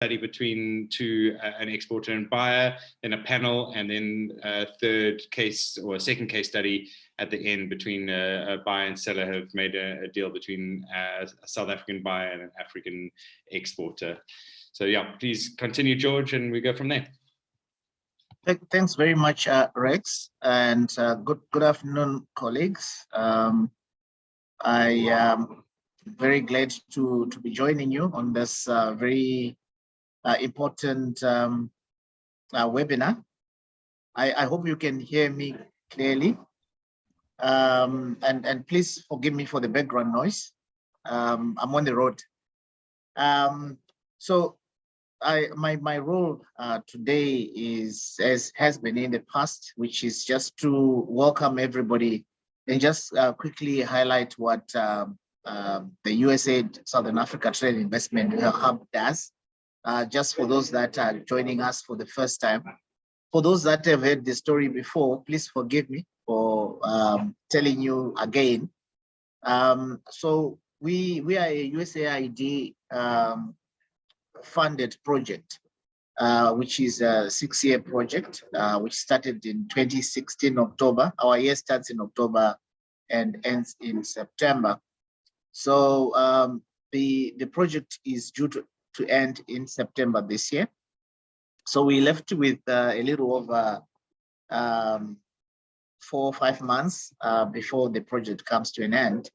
study between an exporter and buyer, then a panel, and then a third case or a second case study at the end between a buyer and seller have made a deal between a South African buyer and an African exporter. So yeah, please continue, George, and we go from there. Thanks very much, Rex, and good afternoon, colleagues. I am very glad to be joining you on this very important webinar. I hope you can hear me clearly, and please forgive me for the background noise. I'm on the road. So my role today is, as has been in the past, which is just to welcome everybody and just quickly highlight what the USAID Southern Africa Trade Investment Hub does, just for those that are joining us for the first time. For those that have heard the story before, please forgive me for telling you again. So we are a USAID funded project, which is a 6-year project, which started in 2016 October. Our year starts in October and ends in September. So the project is due to end in September this year. So we left with a little over 4 or 5 months before the project comes to an end.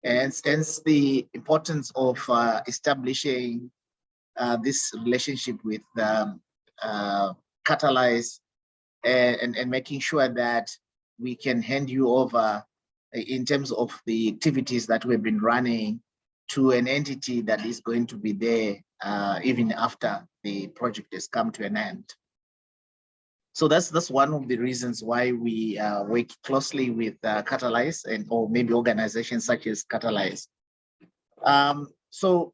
And hence the importance of establishing this relationship with Catalyze and making sure that we can hand you over in terms of the activities that we've been running to an entity that is going to be there even after the project has come to an end. So that's one of the reasons why we work closely with Catalyze or maybe organizations such as Catalyze. So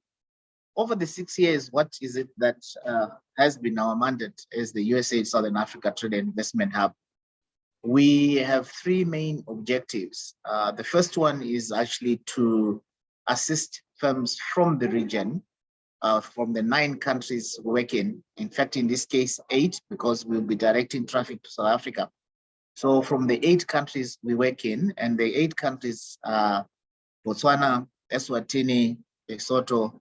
over the 6 years, what is it that has been our mandate as the USAID Southern Africa Trade and Investment Hub? We have 3 main objectives. The first one is actually to assist firms from the region, from the 9 countries working. In fact, in this case, 8, because we'll be directing traffic to South Africa. So from the 8 countries we work in, and the 8 countries are Botswana, Eswatini, Lesotho,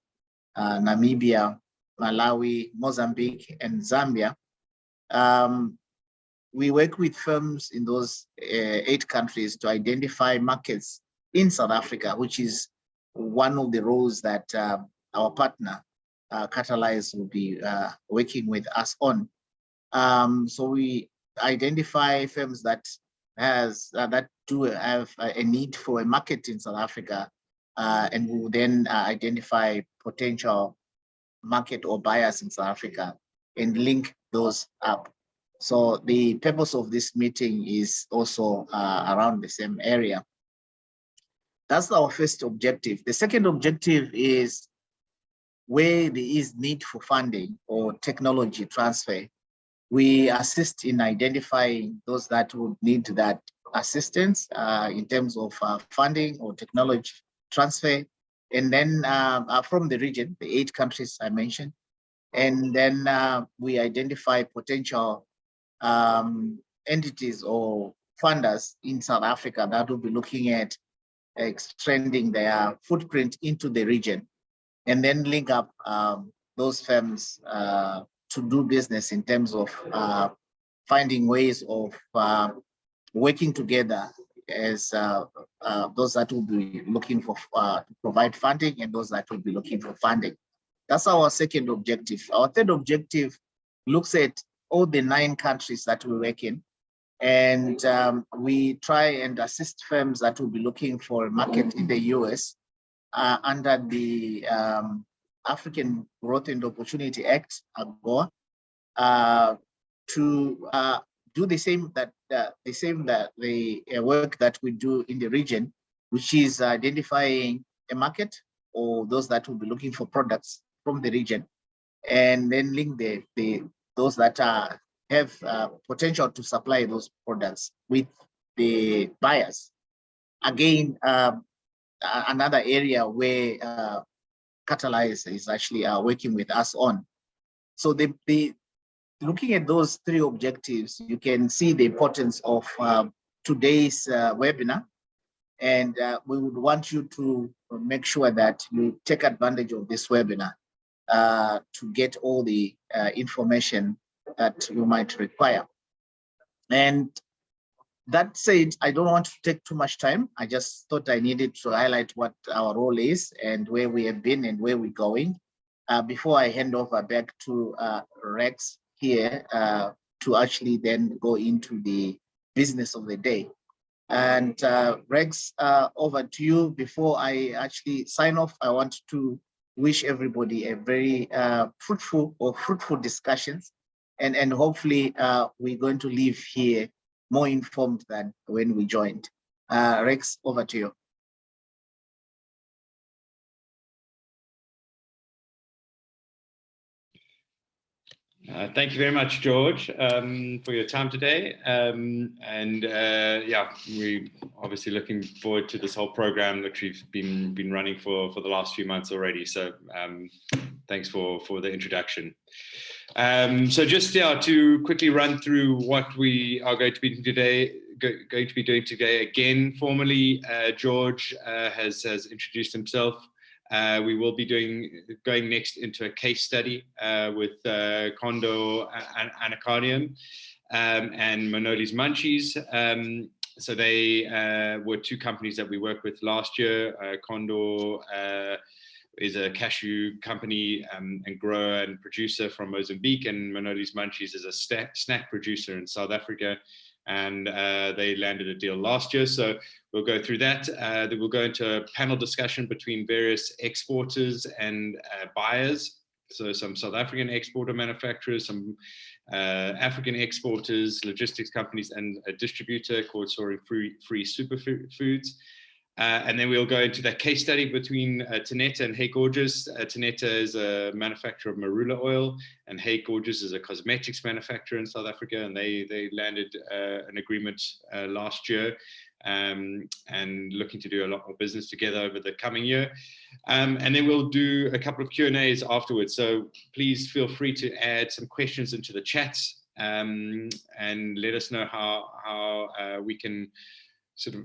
Namibia, Malawi, Mozambique, and Zambia. We work with firms in those 8 countries to identify markets in South Africa, which is one of the roles that our partner, Catalyze, will be working with us on. So we identify firms that do have a need for a market in South Africa, and we will then identify potential market or buyers in South Africa and link those up. So the purpose of this meeting is also around the same area. That's our first objective. The second objective is where there is need for funding or technology transfer. We assist in identifying those that would need that assistance in terms of funding or technology transfer. And then from the region, the 8 countries I mentioned, and then we identify potential entities or funders in South Africa that will be looking at extending their footprint into the region, and then link up those firms to do business in terms of finding ways of working together as those that will be looking for to provide funding and those that will be looking for funding. That's our second objective. Our third objective looks at all the 9 countries that we work in, and we try and assist firms that will be looking for a market in the US under the African Growth and Opportunity Act, AGOA, to do the same work that we do in the region, which is identifying a market or those that will be looking for products from the region, and then link those that have potential to supply those products with the buyers. Again, another area where Catalyze is actually working with us on. So looking at those three objectives, you can see the importance of today's webinar. And we would want you to make sure that you take advantage of this webinar to get all the information that you might require. And that said, I don't want to take too much time. I just thought I needed to highlight what our role is and where we have been and where we're going before I hand over back to Rex here to actually then go into the business of the day. And Rex, over to you. Before I actually sign off, I want to wish everybody a very fruitful discussions. And hopefully we're going to leave here more informed than when we joined. Rex, over to you. Thank you very much, George, for your time today. Yeah, we're obviously looking forward to this whole program that we've been running for the last few months already. So thanks for the introduction. So just to quickly run through what we are going to be doing today. Again, formally, George has introduced himself. We will be going next into a case study with Kondo Anacardium and Manoli's Munchies. So they were two companies that we worked with last year. Kondo is a cashew company and grower and producer from Mozambique, and Manoli's Munchies is a snack producer in South Africa. And they landed a deal last year. So we'll go through that. Then we'll go into a panel discussion between various exporters and buyers. So some South African exporter manufacturers, some African exporters, logistics companies, and a distributor called Soaring Free Superfoods. And then we'll go into that case study between Tineta and Hey Gorgeous. Tineta is a manufacturer of marula oil, and Hey Gorgeous is a cosmetics manufacturer in South Africa, and they landed an agreement last year and looking to do a lot more business together over the coming year. And then we'll do a couple of Q&As afterwards. So please feel free to add some questions into the chats and let us know how we can sort of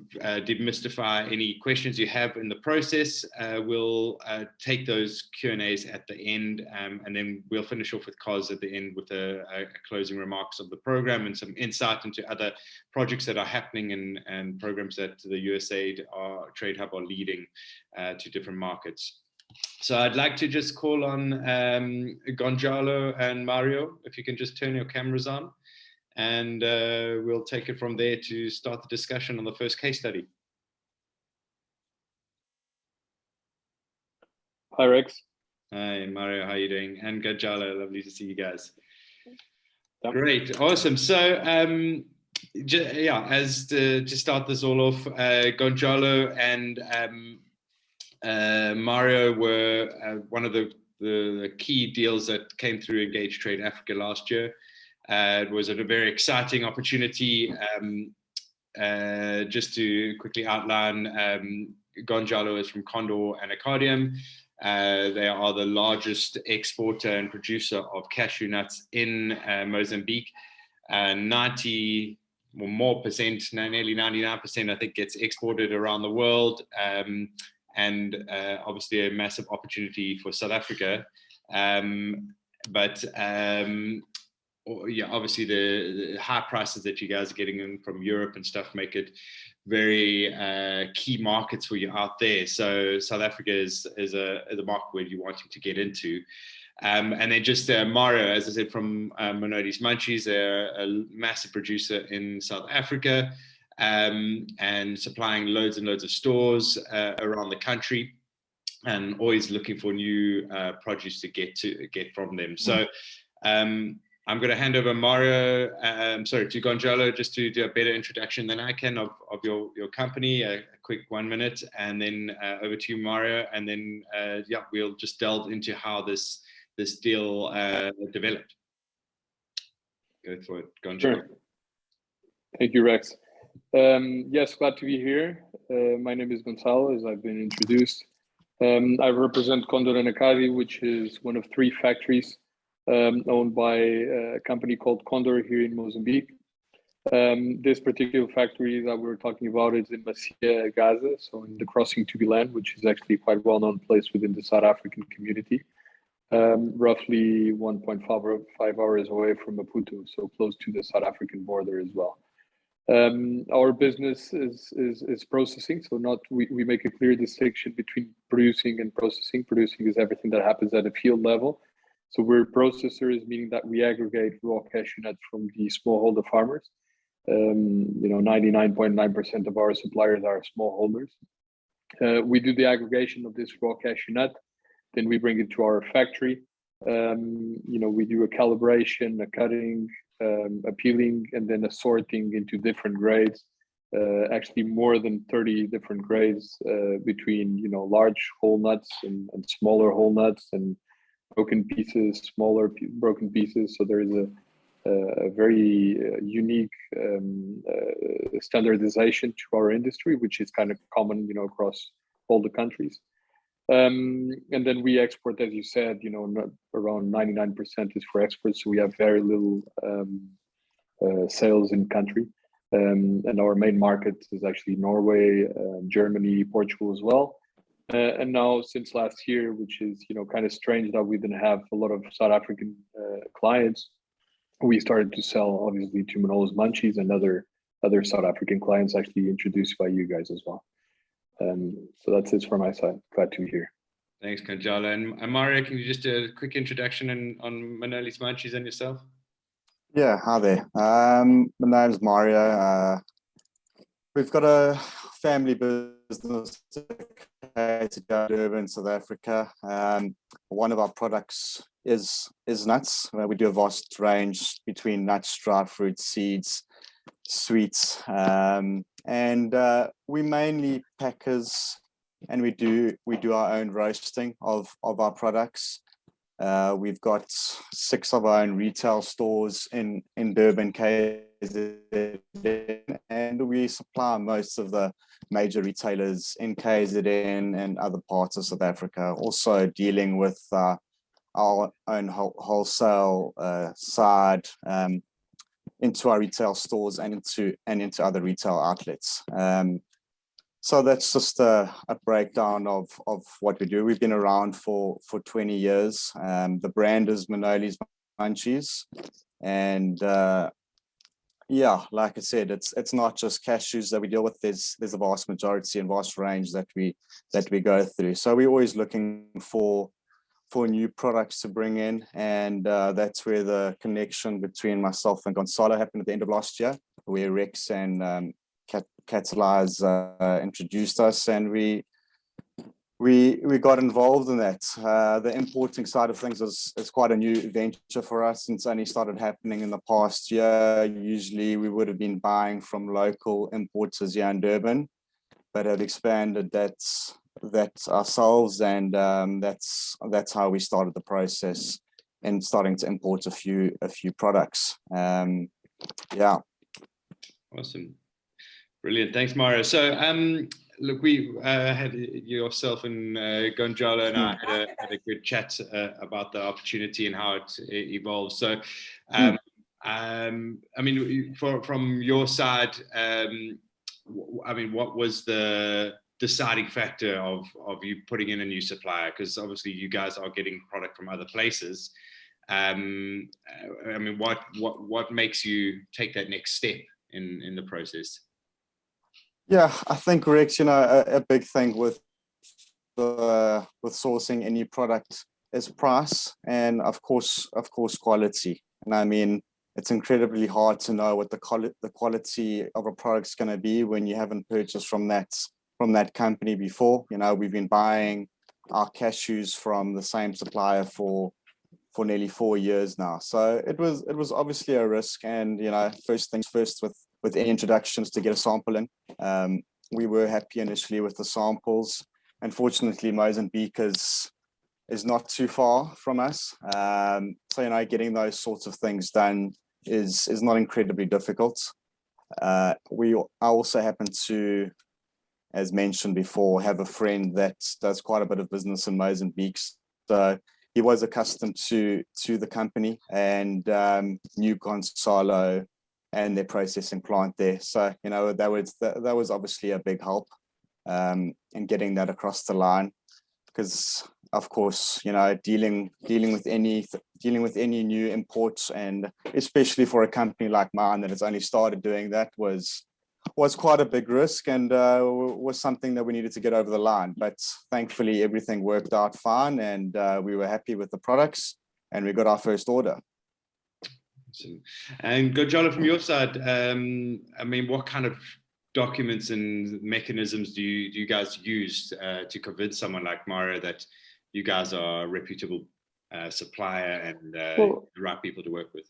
demystify any questions you have in the process. We'll take those Q&As at the end, and then we'll finish off with Kos at the end with a closing remarks of the program and some insight into other projects that are happening and programs that the USAID Trade Hub are leading to different markets. So I'd like to just call on Gonzalo and Mario, if you can just turn your cameras on. And we'll take it from there to start the discussion on the first case study. Hi, Rex. Hi, Mario. How are you doing? And Gonzalo, lovely to see you guys. Yep. Great, awesome. So, yeah, to start this all off, Gonzalo and Mario were one of the key deals that came through Engage Trade Africa last year. It was a very exciting opportunity. Just to quickly outline, Gonzalo is from Kondo Anacardium. They are the largest exporter and producer of cashew nuts in Mozambique. 90 or more percent, nearly 99%, I think, gets exported around the world. And obviously a massive opportunity for South Africa. Yeah, obviously the high prices that you guys are getting in from Europe and stuff make it very key markets for you out there. So South Africa is a market where you're wanting to get into. And then just Mario, as I said, from Manoli's Munchies, they're a massive producer in South Africa and supplying loads and loads of stores around the country, and always looking for new produce to get from them. So I'm going to hand over to Gonzalo, just to do a better introduction than I can of your company, a quick 1 minute, and then over to you, Mario, and then yeah, we'll just delve into how this deal developed. Go for it, Gonzalo. Sure. Thank you, Rex. Yes, glad to be here. My name is Gonzalo, as I've been introduced. I represent Kondo Anacardium, which is one of 3 factories owned by a company called Condor here in Mozambique. This particular factory that we're talking about is in Macia, Gaza, so in the crossing to Bilan, which is actually quite well-known place within the South African community, roughly 1.5 hours away from Maputo, so close to the South African border as well. Our business is processing, so we make a clear distinction between producing and processing. Producing is everything that happens at a field level. So we're processors, meaning that we aggregate raw cashew nuts from the smallholder farmers. 99.9% of our suppliers are smallholders. We do the aggregation of this raw cashew nut, then we bring it to our factory. We do a calibration, a cutting, a peeling, and then a sorting into different grades. Actually, more than 30 different grades between large whole nuts and smaller whole nuts and broken pieces, smaller broken pieces. So there is a very unique standardization to our industry, which is kind of common, across all the countries. And then we export, as you said, around 99% is for export. So we have very little sales in country. And our main market is actually Norway, Germany, Portugal as well. And now since last year, which is, kind of strange that we didn't have a lot of South African clients, we started to sell obviously to Manolo's Munchies and other South African clients actually introduced by you guys as well. So that's it from my side. Glad to be here. Thanks, Kanjala. And Mario, can you just do a quick introduction on Manoli's Munchies and yourself? Yeah, hi there. My name's Mario. We've got a family business located in Durban, South Africa. One of our products is nuts. We do a vast range between nuts, dried fruits, seeds, sweets, and we mainly packers, and we do our own roasting of our products. We've got 6 of our own retail stores in Durban, KZN, and we supply most of the major retailers in KZN and other parts of South Africa. Also dealing with our own wholesale side into our retail stores and into other retail outlets. So that's just a breakdown of what we do. We've been around for 20 years. The brand is Manoli's Munchies. And yeah, like I said, it's not just cashews that we deal with. There's a vast majority and vast range that we go through. So we're always looking for new products to bring in. And that's where the connection between myself and Gonzalo happened at the end of last year, where Rex and Catalyze introduced us, and we got involved in that. The importing side of things is quite a new venture for us, since only started happening in the past year. Usually we would have been buying from local importers here in Durban, but have expanded that ourselves, and that's how we started the process and starting to import a few products. Yeah. Awesome. Brilliant. Thanks, Mario. So, look, we had yourself and Gonzalo and I had a good chat about the opportunity and how it evolves. So, I mean, from your side, I mean, what was the deciding factor of you putting in a new supplier? Because obviously you guys are getting product from other places. I mean, what makes you take that next step in the process? Yeah, I think, Rex, a big thing with sourcing any product is price, and of course quality. And I mean, it's incredibly hard to know what the quality of a product is going to be when you haven't purchased from that company before. We've been buying our cashews from the same supplier for nearly 4 years now. So it was obviously a risk, and first things first with the introductions, to get a sample in. We were happy initially with the samples. Unfortunately, Mozambique is not too far from us. So, getting those sorts of things done is not incredibly difficult. I also happen to, as mentioned before, have a friend that does quite a bit of business in Mozambique. So he was accustomed to the company and knew Gonzalo and their processing plant there. So, you know, that was obviously a big help in getting that across the line, because of course, you know, dealing with any new imports, and especially for a company like mine that has only started doing that, was quite a big risk, and was something that we needed to get over the line. But thankfully everything worked out fine, and we were happy with the products, and we got our first order. Awesome. And Gonzalo, from your side, I mean, what kind of documents and mechanisms do you guys use to convince someone like Mario that you guys are a reputable supplier and the right people to work with?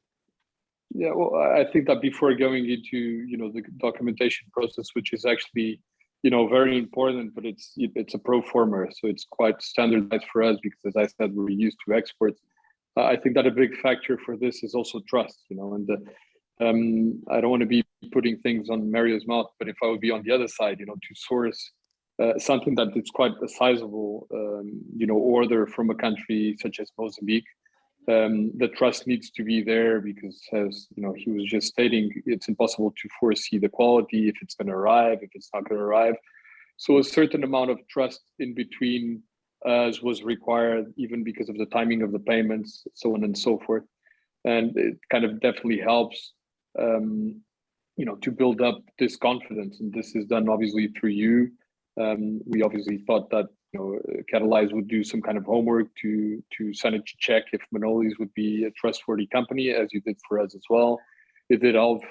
Yeah, well, I think that before going into, you know, the documentation process, which is actually, you know, very important, but it's a pro forma, so it's quite standardized for us because, as I said, we're used to exports. I think that a big factor for this is also trust, you know, and I don't want to be putting things on Mario's mouth, but if I would be on the other side, you know, to source something that is quite a sizable, you know, order from a country such as Mozambique, the trust needs to be there because, as you know, he was just stating, it's impossible to foresee the quality, if it's going to arrive, if it's not going to arrive. So a certain amount of trust in between us was required, even because of the timing of the payments, so on and so forth. And it kind of definitely helps, you know, to build up this confidence. And this is done obviously through you. We obviously thought that, you know, Catalyze would do some kind of homework to sanity check if Manoli's would be a trustworthy company, as you did for us as well. It did help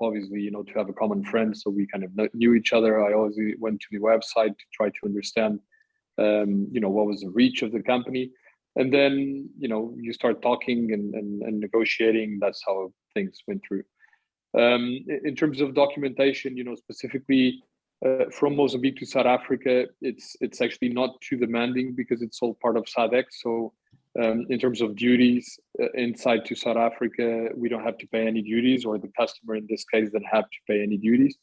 obviously, you know, to have a common friend, so we kind of knew each other. I always went to the website to try to understand, you know, what was the reach of the company. And then, you know, you start talking and negotiating. That's how things went through. In terms of documentation, you know, specifically from Mozambique to South Africa, it's actually not too demanding because it's all part of SADC. So in terms of duties inside to South Africa, we don't have to pay any duties, or the customer in this case doesn't have to pay any duties.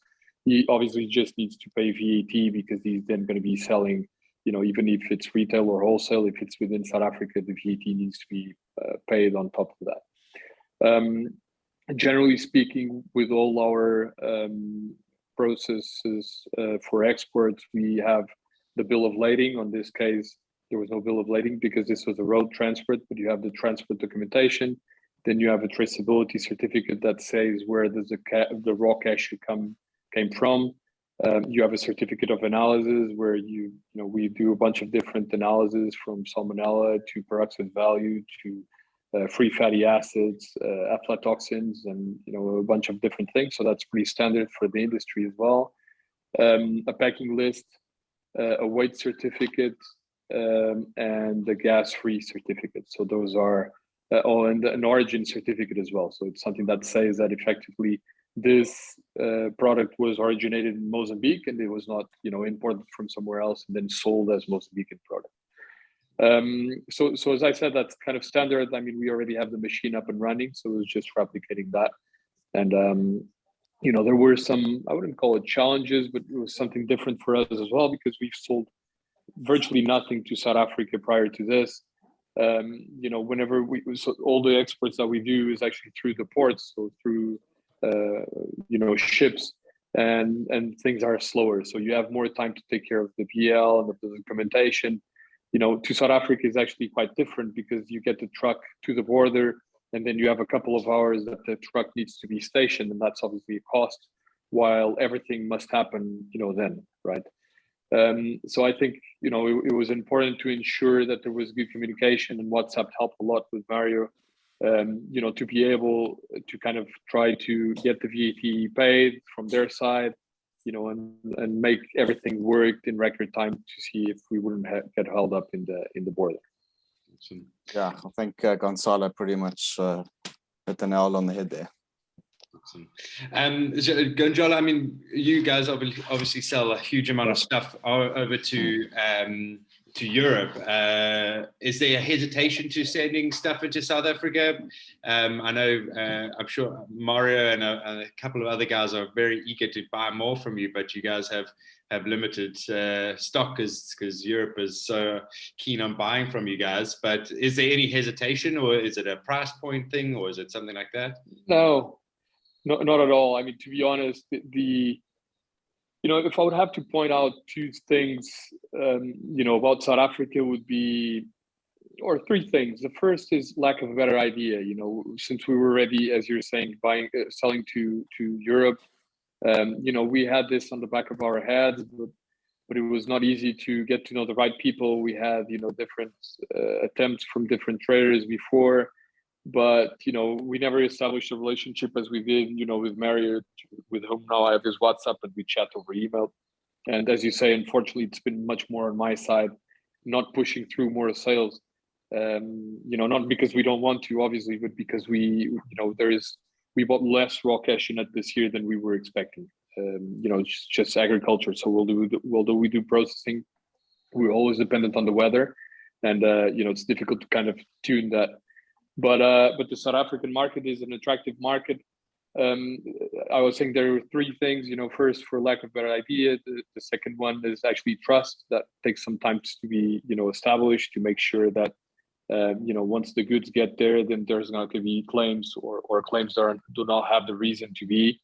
He obviously just needs to pay VAT because he's then going to be selling, you know, even if it's retail or wholesale, if it's within South Africa, the VAT needs to be paid on top of that. Generally speaking, with all our processes for exports, we have the bill of lading. On this case, there was no bill of lading because this was a road transport, but you have the transport documentation. Then you have a traceability certificate that says where does the raw cash came from. You have a certificate of analysis where you know, we do a bunch of different analyses, from salmonella to peroxide value to free fatty acids, aflatoxins, and, you know, a bunch of different things. So that's pretty standard for the industry as well. A packing list, a weight certificate, and a gas-free certificate. So those are and an origin certificate as well. So it's something that says that effectively this product was originated in Mozambique and it was not, you know, imported from somewhere else and then sold as Mozambican product. So as I said, that's kind of standard. I mean, we already have the machine up and running, so it was just replicating that. And you know, there were some, I wouldn't call it challenges, but it was something different for us as well, because we've sold virtually nothing to South Africa prior to this. You know, whenever so all the exports that we do is actually through the ports, so through you know, ships, and things are slower. So you have more time to take care of the PL and of the documentation. You know, to South Africa is actually quite different because you get the truck to the border and then you have a couple of hours that the truck needs to be stationed, and that's obviously a cost, while everything must happen, you know, then, right? So I think, you know, it was important to ensure that there was good communication, and WhatsApp helped a lot with Mario, you know, to be able to kind of try to get the VAT paid from their side, you know, and make everything work in record time to see if we wouldn't get held up in the border. Yeah, I think Gonzalo pretty much hit the nail on the head there. Awesome. So Gonzalo, I mean, you guys obviously sell a huge amount of stuff over to Europe. Is there a hesitation to sending stuff into South Africa? I know, I'm sure Mario and a couple of other guys are very eager to buy more from you, but you guys have limited stock because Europe is so keen on buying from you guys. But is there any hesitation, or is it a price point thing, or is it something like that? No, not at all. I mean, to be honest, if I would have to point out two things, about South Africa would be, or three things. The first is lack of a better idea. Since we were already, as you're saying, selling to Europe, we had this on the back of our heads, but it was not easy to get to know the right people. We had, different attempts from different traders before, but we never established a relationship as we did, with Marriott, with whom now I have his WhatsApp and we chat over email. And as you say, unfortunately, it's been much more on my side, not pushing through more sales. Not because we don't want to, obviously, but because we bought less raw cash in this year than we were expecting. It's just agriculture. So although we do processing, we're always dependent on the weather, and it's difficult to kind of tune that. But the South African market is an attractive market. I was saying there are three things. First, for lack of a better idea, the second one is actually trust. That takes some time to be established, to make sure that once the goods get there, then there's not going to be claims or claims that do not have the reason to be.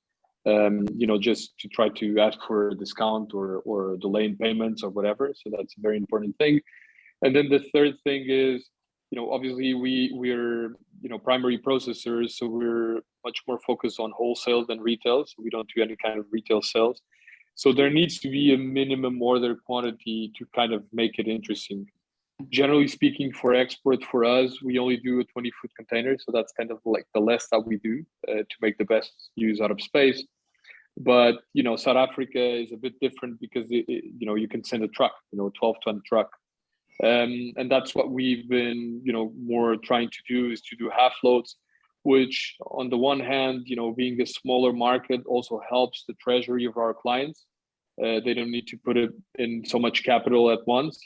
Just to try to ask for a discount or delay in payments or whatever. So that's a very important thing. And then the third thing is, obviously we're primary processors, so we're much more focused on wholesale than retail. So we don't do any kind of retail sales. So there needs to be a minimum order quantity to kind of make it interesting. Generally speaking, for export for us, we only do a 20-foot container. So that's kind of like the less that we do to make the best use out of space. But, South Africa is a bit different because, you can send a truck, a 12-ton truck. And that's what we've been, more trying to do, is to do half loads, which on the one hand, being a smaller market also helps the treasury of our clients. They don't need to put it in so much capital at once,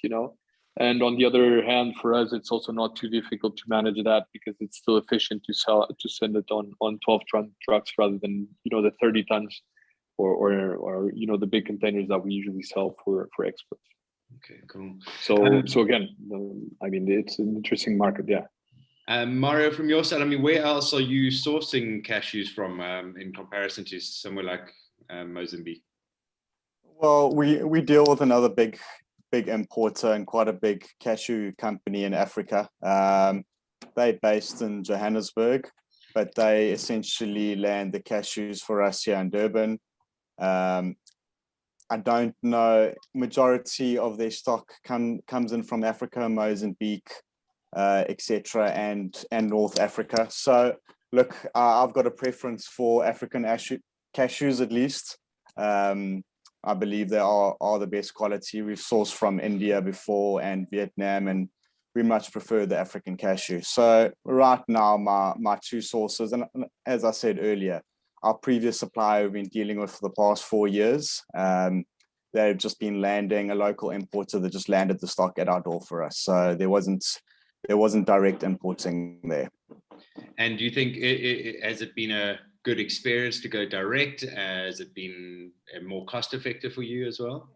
And on the other hand, for us, it's also not too difficult to manage that because it's still efficient to send it on 12-ton trucks rather than, the 30 tons or the big containers that we usually sell for exports. Okay, cool. So again, it's an interesting market, yeah. Mario, from your side, where else are you sourcing cashews from in comparison to somewhere like Mozambique? Well, we deal with another big importer and quite a big cashew company in Africa. They're based in Johannesburg, but they essentially land the cashews for us here in Durban. I don't know, majority of their stock comes in from Africa, Mozambique, etc., and North Africa. So look, I've got a preference for African cashews at least. I believe they are the best quality. We've sourced from India before and Vietnam, and we much prefer the African cashew. So right now, my two sources, and as I said earlier, our previous supplier we've been dealing with for the past 4 years, they've just been landing a local importer that just landed the stock at our door for us. So there wasn't direct importing there. And do you think has it been a good experience to go direct? Has it been more cost effective for you as well?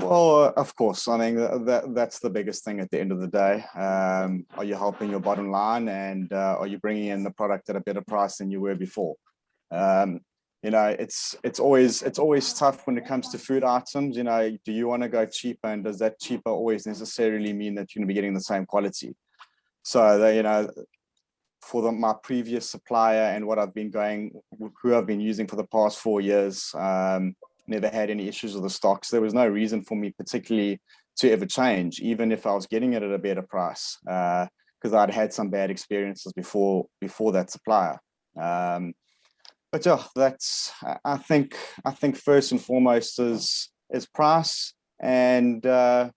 Well, of course. That's the biggest thing at the end of the day. Are you helping your bottom line, and are you bringing in the product at a better price than you were before? It's always tough when it comes to food items. Do you want to go cheaper, and does that cheaper always necessarily mean that you're going to be getting the same quality? So for my previous supplier and what I've been using for the past 4 years, never had any issues with the stocks. There was no reason for me particularly to ever change, even if I was getting it at a better price, because I'd had some bad experiences before that supplier. But yeah, that's I think first and foremost is price and the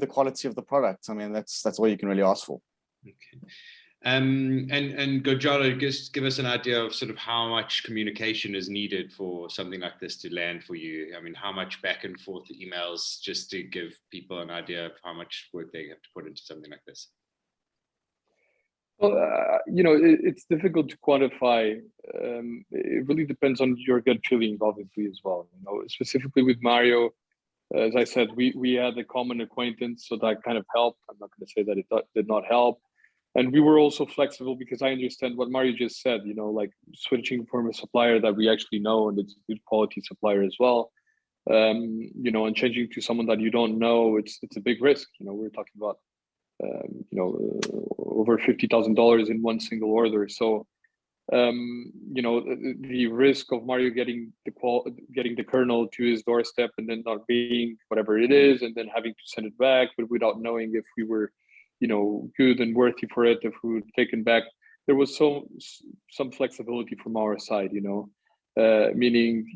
quality of the product. That's all you can really ask for. Okay. And Gojala, just give us an idea of sort of how much communication is needed for something like this to land for you. I mean, how much back and forth emails, just to give people an idea of how much work they have to put into something like this. Well, it's difficult to quantify. It really depends on your gut feeling, obviously, as well. Specifically with Mario, as I said, we had a common acquaintance, so that kind of helped. I'm not going to say that it did not help. And we were also flexible because I understand what Mario just said, like switching from a supplier that we actually know and it's a good quality supplier as well, and changing to someone that you don't know, it's a big risk. We're talking about, over $50,000 in one single order. So, the risk of Mario getting the kernel to his doorstep and then not being whatever it is, and then having to send it back, but without knowing if we were good and worthy for it, if we would taken back. There was some flexibility from our side, meaning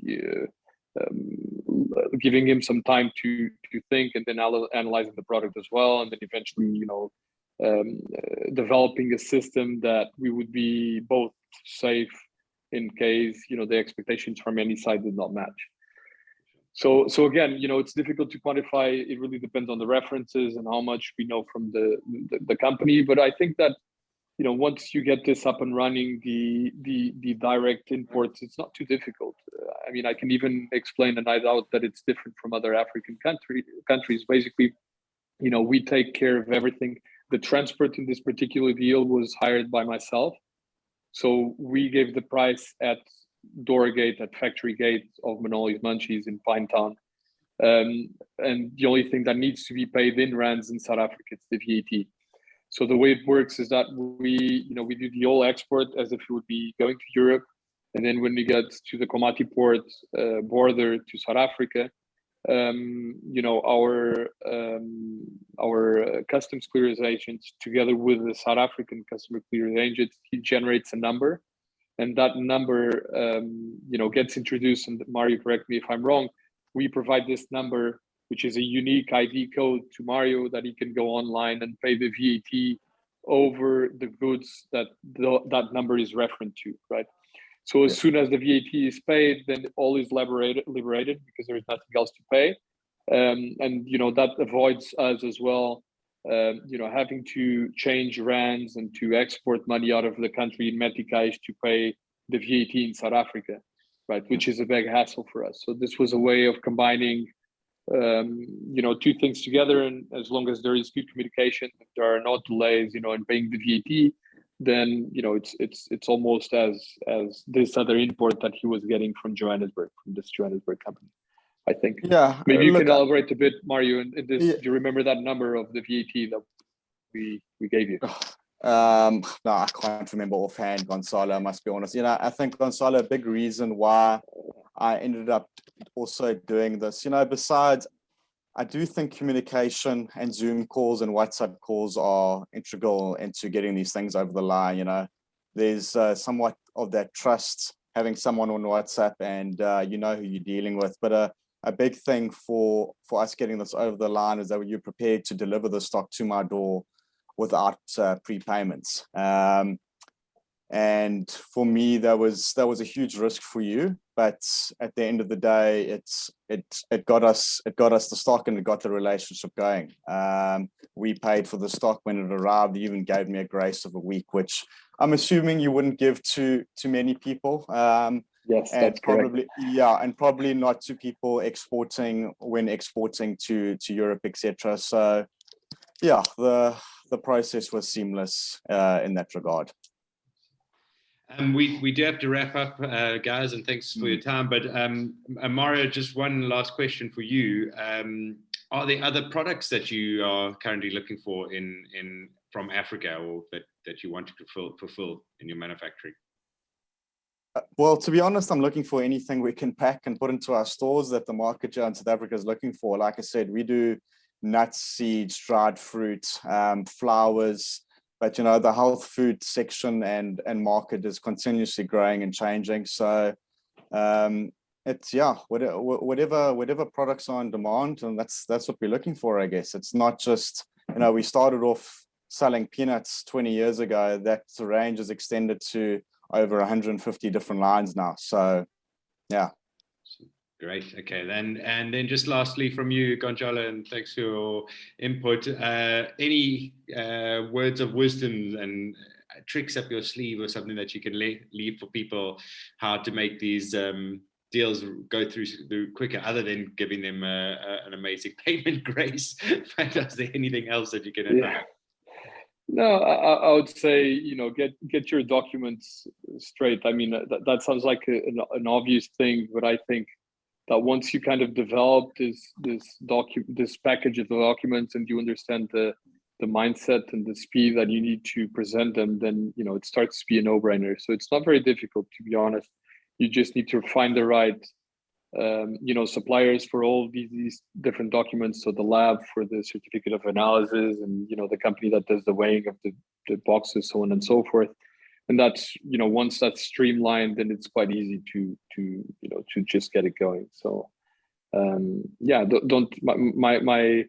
giving him some time to think, and then analyzing the product as well, and then eventually, developing a system that we would be both safe in case the expectations from any side did not match. So again, it's difficult to quantify. It really depends on the references and how much we know from the company. But I think that once you get this up and running, the direct imports, it's not too difficult. I mean, I can even explain, and I doubt that it's different from other African countries. Basically, we take care of everything. The transport in this particular deal was hired by myself, so we gave the price at door gate, at factory gate of Manoli's Munchies in Pinetown. And the only thing that needs to be paid in rands in South Africa is the VAT. So the way it works is that we do the whole export as if it would be going to Europe. And then when we get to the Komati port border to South Africa, our customs clearance agents, together with the South African customs clearance agent, he generates a number. And that number, gets introduced. And Mario, correct me if I'm wrong. We provide this number, which is a unique ID code to Mario, that he can go online and pay the VAT over the goods that that number is referent to, right? So as soon as the VAT is paid, then all is liberated because there is nothing else to pay, and that avoids us as well. Having to change rands and to export money out of the country in meticais to pay the VAT in South Africa, right? Which is a big hassle for us. So this was a way of combining, two things together. And as long as there is good communication, if there are no delays, in paying the VAT, then it's almost as this other import that he was getting from this Johannesburg company. I think. Yeah. Maybe you can elaborate a bit, Mario, in this. Yeah. Do you remember that number of the VAT that we gave you? No, I can't remember offhand, Gonzalo, I must be honest. I think, Gonzalo, a big reason why I ended up also doing this, besides, I do think communication and Zoom calls and WhatsApp calls are integral into getting these things over the line. There's somewhat of that trust, having someone on WhatsApp and who you're dealing with. But a big thing for us getting this over the line is that you're prepared to deliver the stock to my door without prepayments. And for me, that was a huge risk for you. But at the end of the day, it got us the stock, and it got the relationship going. We paid for the stock when it arrived. You even gave me a grace of a week, which I'm assuming you wouldn't give to many people. Yes, that's probably correct. And probably not to people exporting to Europe, etc. So yeah, the process was seamless in that regard. We do have to wrap up, guys, and thanks for your time. But Mario, just one last question for you. Are there other products that you are currently looking for from Africa, or that you want to fulfill in your manufacturing? Well, to be honest, I'm looking for anything we can pack and put into our stores that the market here in South Africa is looking for. Like I said, we do nuts, seeds, dried fruit, flowers. But the health food section and market is continuously growing and changing. So it's whatever products are on demand, and that's what we're looking for, I guess. It's not just we started off selling peanuts 20 years ago, that range is extended to over 150 different lines now. So, yeah. Great. Okay, then, and then just lastly from you, Gonzalo, and thanks for your input. Any words of wisdom and tricks up your sleeve, or something that you can leave for people, how to make these deals go through quicker, other than giving them an amazing payment grace? Is there anything else that you can advise? Yeah. No, I would say, you know, get your documents straight. I mean, that sounds like an obvious thing, but I think that once you kind of develop this package of the documents, and you understand the mindset and the speed that you need to present them, then, you know, it starts to be a no-brainer. So it's not very difficult, to be honest. You just need to find the right you know, suppliers for all these different documents. So the lab for the certificate of analysis, and, you know, the company that does the weighing of the boxes, so on and so forth. And that's, you know, once that's streamlined, then it's quite easy to you know, to just get it going. So yeah, don't my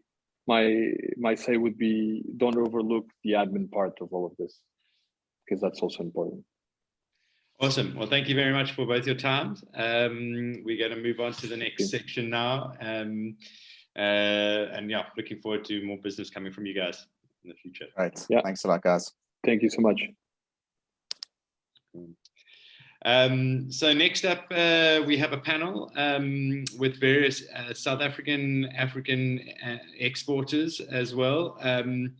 say would be, don't overlook the admin part of all of this, because that's also important. Awesome. Well, thank you very much for both your times. We're going to move on to the next section now. And yeah, looking forward to more business coming from you guys in the future. Right. Yeah. Thanks a lot, guys. Thank you so much. So next up, we have a panel with various South African exporters as well, and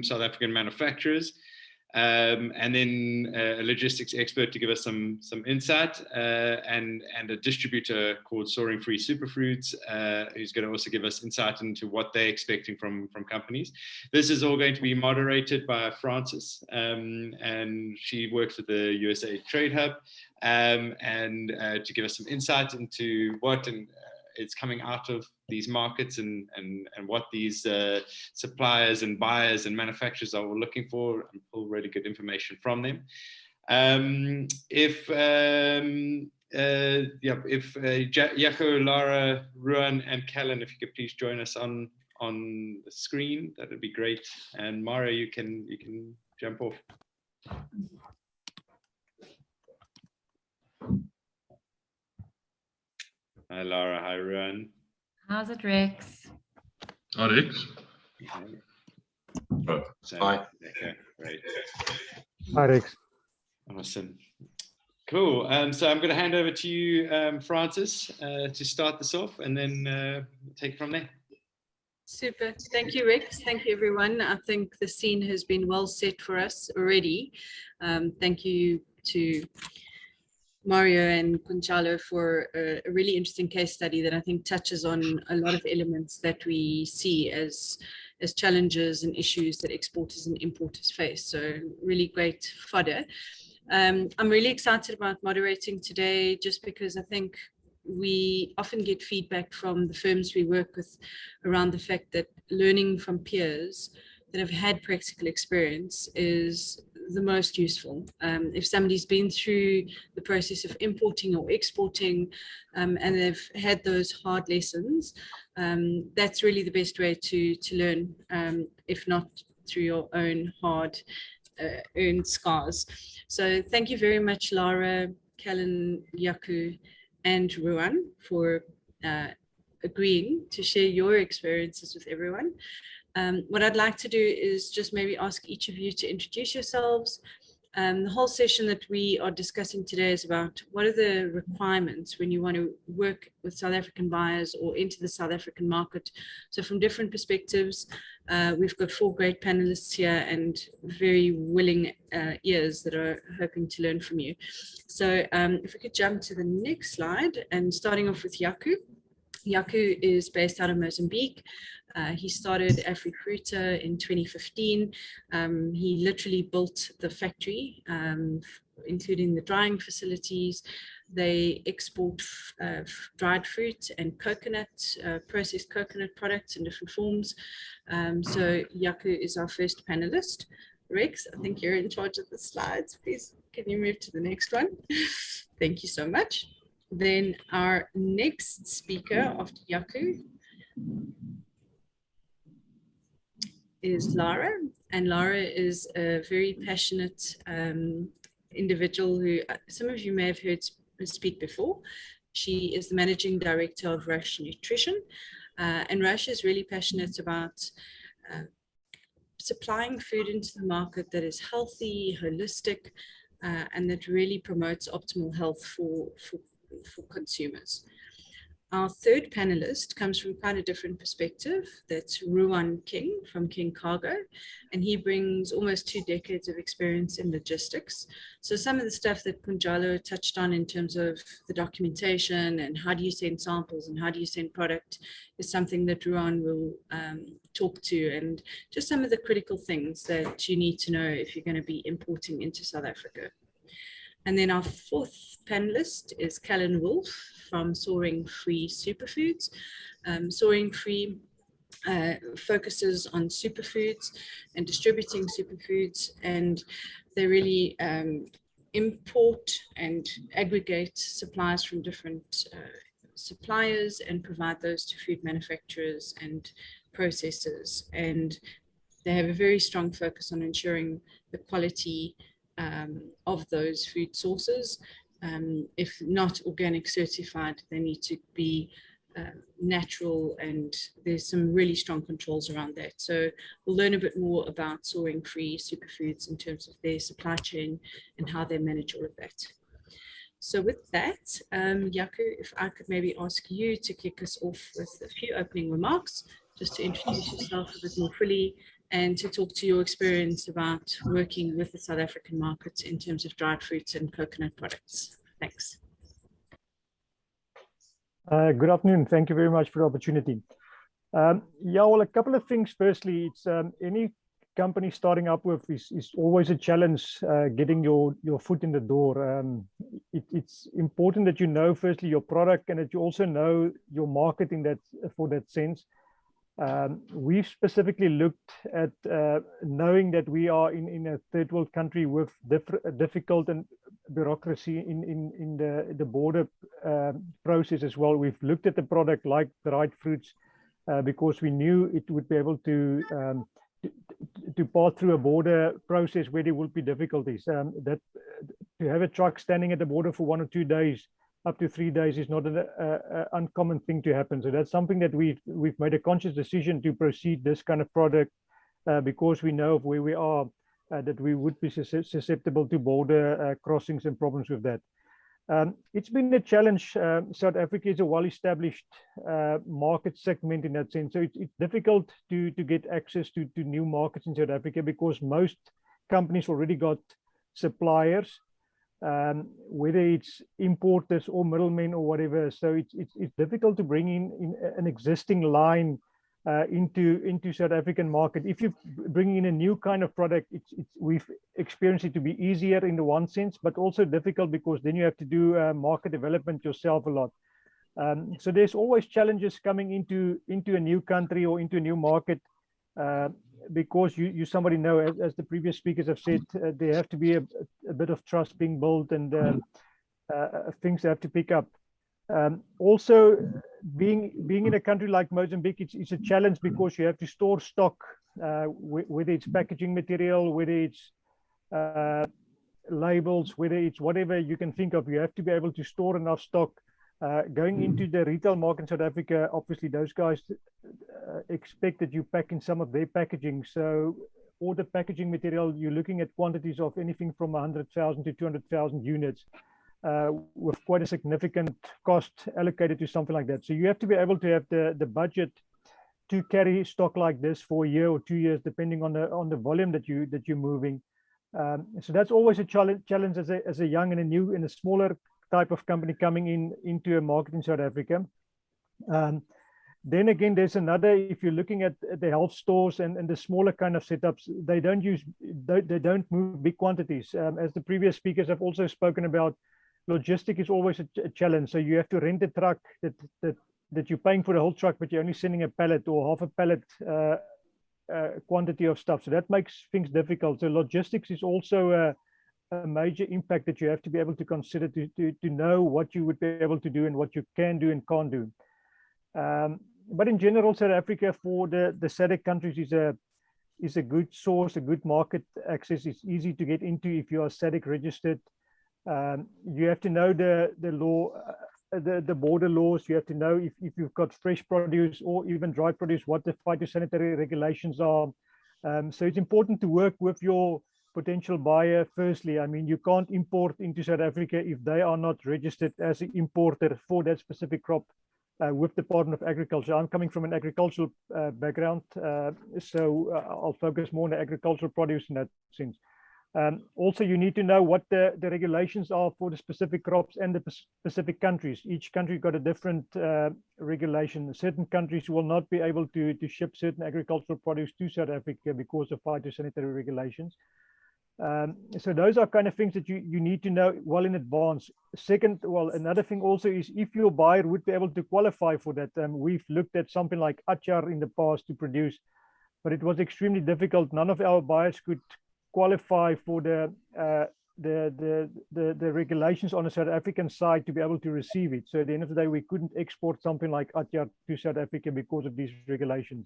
South African manufacturers. And then a logistics expert to give us some insight, and a distributor called Soaring Free Superfoods, who's going to also give us insight into what they're expecting from companies. This is all going to be moderated by Frances, and she works with the USA Trade Hub, and to give us some insight into what it's coming out of these markets, and what these suppliers and buyers and manufacturers are looking for, and pull really good information from them. If Jaco, Lara, Ruan, and Callan, if you could please join us on the screen, that would be great. And Mara, you can jump off. Hi, Lara. Hi, Ruan. How's it, Rex? Hi, Rex. Okay. Oh, So, hi. Okay, great. Hi, Rex. Awesome. Cool. So I'm going to hand over to you, Frances, to start this off, and then take it from there. Super. Thank you, Rex. Thank you, everyone. I think the scene has been well set for us already. Thank you to Mario and Gonzalo for a really interesting case study that I think touches on a lot of elements that we see as challenges and issues that exporters and importers face. So really great fodder. I'm really excited about moderating today, just because I think we often get feedback from the firms we work with around the fact that learning from peers that have had practical experience is the most useful. If somebody's been through the process of importing or exporting, and they've had those hard lessons, that's really the best way to learn, if not through your own hard earned scars. So thank you very much, Lara, Callan, Jaco, and Ruan, for agreeing to share your experiences with everyone. What I'd like to do is just maybe ask each of you to introduce yourselves. The whole session that we are discussing today is about what are the requirements when you want to work with South African buyers or into the South African market. So from different perspectives, we've got 4 great panelists here and very willing ears that are hoping to learn from you. So if we could jump to the next slide, and starting off with Jaco. Jaco is based out of Mozambique. He started AfriFruiter in 2015. He literally built the factory, including the drying facilities. They export dried fruit and coconut, processed coconut products in different forms. So Jaco is our first panelist. Rex, I think you're in charge of the slides. Please, can you move to the next one? Thank you so much. Then our next speaker after Jaco is Lara. And Lara is a very passionate individual who some of you may have heard speak before. She is the managing director of Rush Nutrition. And Rush is really passionate about supplying food into the market that is healthy, holistic, and that really promotes optimal health for consumers. Our third panelist comes from quite a different perspective. That's Ruan King from King Cargo, and he brings almost 2 decades of experience in logistics. So some of the stuff that Kunjalo touched on in terms of the documentation and how do you send samples and how do you send product is something that Ruan will talk to, and just some of the critical things that you need to know if you're going to be importing into South Africa. And then our fourth panelist is Callan Wolf from Soaring Free Superfoods. Soaring Free focuses on superfoods and distributing superfoods, and they really import and aggregate supplies from different suppliers and provide those to food manufacturers and processors. And they have a very strong focus on ensuring the quality of those food sources. If not organic certified, they need to be natural, and there's some really strong controls around that. So we'll learn a bit more about Soaring Free Superfoods in terms of their supply chain and how they manage all of that. So with that, Jaco, if I could maybe ask you to kick us off with a few opening remarks, just to introduce yourself a bit more fully and to talk to your experience about working with the South African market in terms of dried fruits and coconut products. Thanks. Good afternoon. Thank you very much for the opportunity. Yeah, well, a couple of things. Firstly, it's any company starting up with is always a challenge getting your foot in the door. It's important that you know firstly your product and that you also know your market in that for that sense. We've specifically looked at knowing that we are in a third world country with difficult and bureaucracy in the border process as well. We've looked at the product like dried fruits because we knew it would be able to pass through a border process where there would be difficulties. That to have a truck standing at the border for 1 or 2 days, up to 3 days, is not an uncommon thing to happen. So that's something that we've made a conscious decision to proceed this kind of product because we know of where we are, that we would be susceptible to border crossings and problems with that. It's been a challenge. South Africa is a well-established market segment in that sense. So it's difficult to get access to new markets in South Africa because most companies already got suppliers, whether it's importers or middlemen or whatever. So it's difficult to bring in an existing line into South African market. If you bring in a new kind of product, we've experienced it to be easier in the one sense, but also difficult because then you have to do market development yourself a lot. So there's always challenges coming into a new country or into a new market because you somebody know, as the previous speakers have said, there have to be a bit of trust being built and things have to pick up. Also, being in a country like Mozambique, it's a challenge because you have to store stock, whether it's packaging material, whether it's labels, whether it's whatever you can think of. You have to be able to store enough stock. Going into the retail market in South Africa, obviously those guys expect that you pack in some of their packaging. So all the packaging material, you're looking at quantities of anything from 100,000 to 200,000 units. With quite a significant cost allocated to something like that. So you have to be able to have the budget to carry stock like this for a year or 2 years, depending on the volume that you're moving. So that's always a challenge as a young and a smaller type of company coming into a market in South Africa. Then again, there's another, if you're looking at the health stores and the smaller kind of setups, they don't move big quantities. As the previous speakers have also spoken about, logistic is always a challenge. So you have to rent a truck that you're paying for the whole truck, but you're only sending a pallet or half a pallet quantity of stuff. So that makes things difficult. So logistics is also a major impact that you have to be able to consider to know what you would be able to do and what you can do and can't do. But in general, South Africa for the SADC countries is a good source, a good market access. It's easy to get into if you are SADC registered. You have to know the law, the border laws. You have to know if you've got fresh produce or even dry produce, what the phytosanitary regulations are. So it's important to work with your potential buyer firstly. I mean, you can't import into South Africa if they are not registered as an importer for that specific crop with the Department of Agriculture. I'm coming from an agricultural background, so I'll focus more on the agricultural produce in that sense. Also, you need to know what the regulations are for the specific crops and the specific countries. Each country got a different regulation. Certain countries will not be able to ship certain agricultural produce to South Africa because of phytosanitary regulations. So those are kind of things that you need to know well in advance. Second, well, another thing also is if your buyer would be able to qualify for that. We've looked at something like achar in the past to produce, but it was extremely difficult. None of our buyers could qualify for the regulations on the South African side to be able to receive it. So at the end of the day, we couldn't export something like achar to South Africa because of these regulations.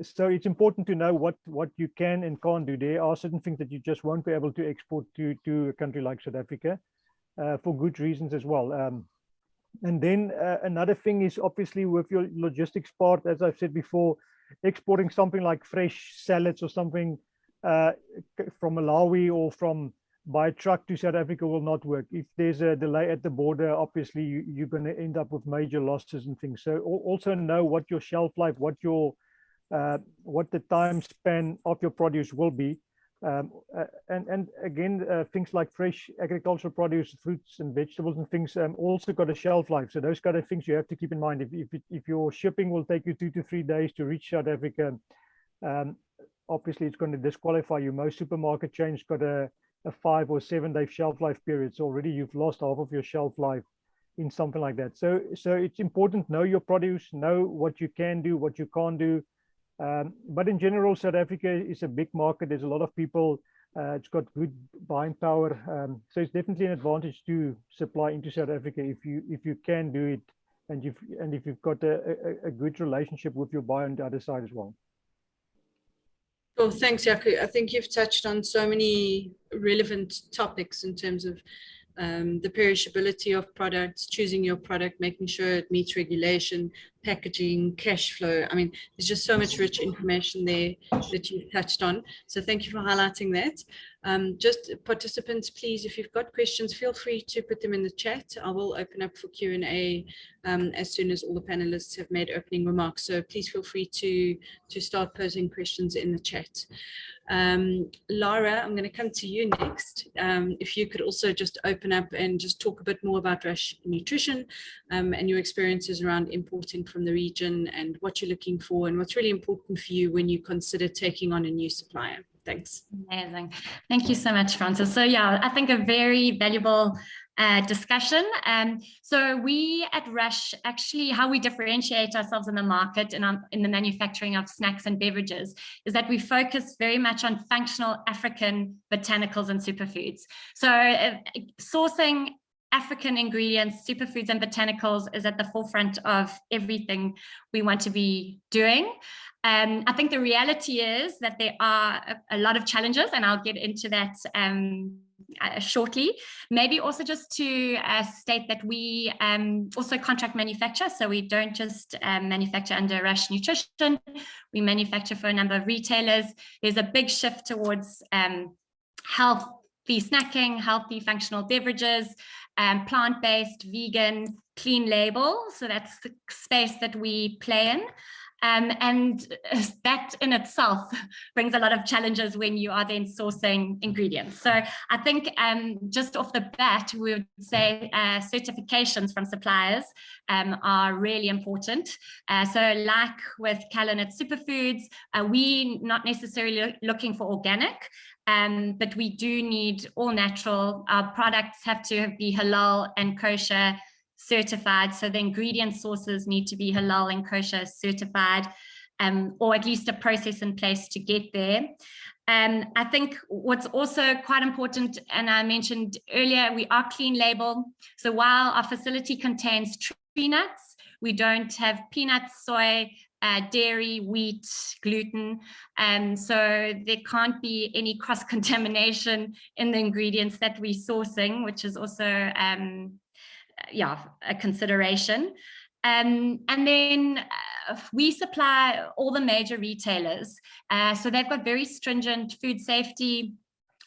So it's important to know what you can and can't do. There are certain things that you just won't be able to export to a country like South Africa for good reasons as well. And then another thing is obviously with your logistics part, as I've said before, exporting something like fresh salads or something from Malawi or from by truck to South Africa will not work. If there's a delay at the border, obviously you're going to end up with major losses and things. So also know what your shelf life, what the time span of your produce will be. And again, things like fresh agricultural produce, fruits and vegetables and things also got a shelf life. So those kind of things you have to keep in mind. If your shipping will take you 2 to 3 days to reach South Africa, obviously it's going to disqualify you. Most supermarket chains got a 5 or 7 day shelf life period. So already you've lost half of your shelf life in something like that. So it's important, know your produce, know what you can do, what you can't do. But in general, South Africa is a big market. There's a lot of people. It's got good buying power. So it's definitely an advantage to supply into South Africa if you can do it, and if you've got a good relationship with your buyer on the other side as well. Well, thanks, Jaco. I think you've touched on so many relevant topics in terms of the perishability of products, choosing your product, making sure it meets regulation, packaging, cash flow. I mean, there's just so much rich information there that you've touched on. So thank you for highlighting that. Just participants, please, if you've got questions, feel free to put them in the chat. I will open up for Q&A as soon as all the panelists have made opening remarks. So please feel free to start posing questions in the chat. Lara, I'm going to come to you next. If you could also just open up and just talk a bit more about Rush Nutrition and your experiences around importing from the region and what you're looking for and what's really important for you when you consider taking on a new supplier. Thanks. Amazing. Thank you so much, Francis. So yeah, I think a very valuable discussion. So we at Rush, actually how we differentiate ourselves in the market and in the manufacturing of snacks and beverages is that we focus very much on functional African botanicals and superfoods. So sourcing African ingredients, superfoods and botanicals is at the forefront of everything we want to be doing. I think the reality is that there are a lot of challenges, and I'll get into that shortly. Maybe also just to state that we also contract manufacture, so we don't just manufacture under Rush Nutrition, we manufacture for a number of retailers. There's a big shift towards healthy snacking, healthy functional beverages, plant-based, vegan, clean label. So that's the space that we play in. And that in itself brings a lot of challenges when you are then sourcing ingredients. So I think just off the bat, we would say certifications from suppliers are really important. So like with Callan at Superfoods, we not necessarily looking for organic, but we do need all natural. Our products have to be halal and kosher certified, so the ingredient sources need to be halal and kosher certified, or at least a process in place to get there. I think what's also quite important, and I mentioned earlier, we are clean label. So while our facility contains tree nuts, we don't have peanuts, soy, dairy, wheat, gluten. So there can't be any cross-contamination in the ingredients that we're sourcing, which is also a consideration. And then we supply all the major retailers. So they've got very stringent food safety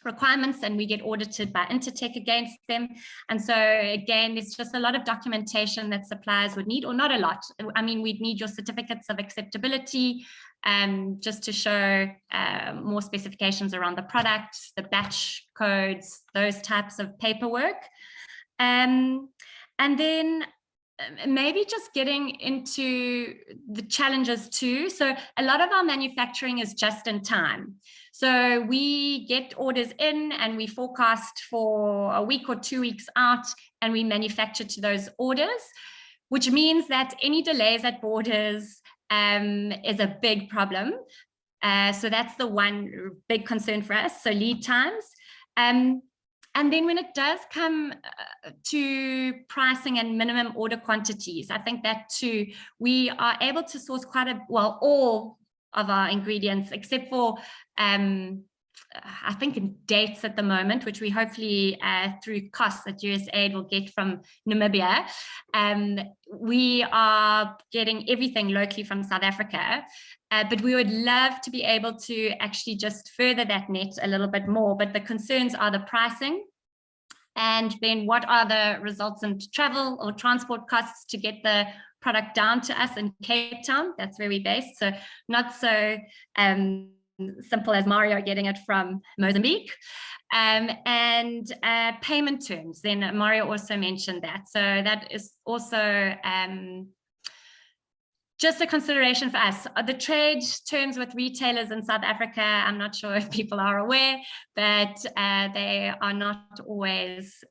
requirements, and we get audited by Intra against them. And so again, there's just a lot of documentation that suppliers would need, or not a lot. I mean, we'd need your certificates of acceptability, just to show more specifications around the products, the batch codes, those types of paperwork. And then maybe just getting into the challenges too. So a lot of our manufacturing is just in time. So we get orders in and we forecast for a week or 2 weeks out, and we manufacture to those orders, which means that any delays at borders is a big problem. So that's the one big concern for us, so lead times. And then when it does come to pricing and minimum order quantities, I think that too, we are able to source all of our ingredients, except for, I think in dates at the moment, which we hopefully through costs that USAID will get from Namibia. We are getting everything locally from South Africa. But we would love to be able to actually just further that net a little bit more. But the concerns are the pricing, and then what are the resultant travel or transport costs to get the product down to us in Cape Town. That's where we're based. So not so simple as Mario getting it from Mozambique. And payment terms, then Mario also mentioned that. So that is also just a consideration for us. The trade terms with retailers in South Africa, I'm not sure if people are aware, but they are not always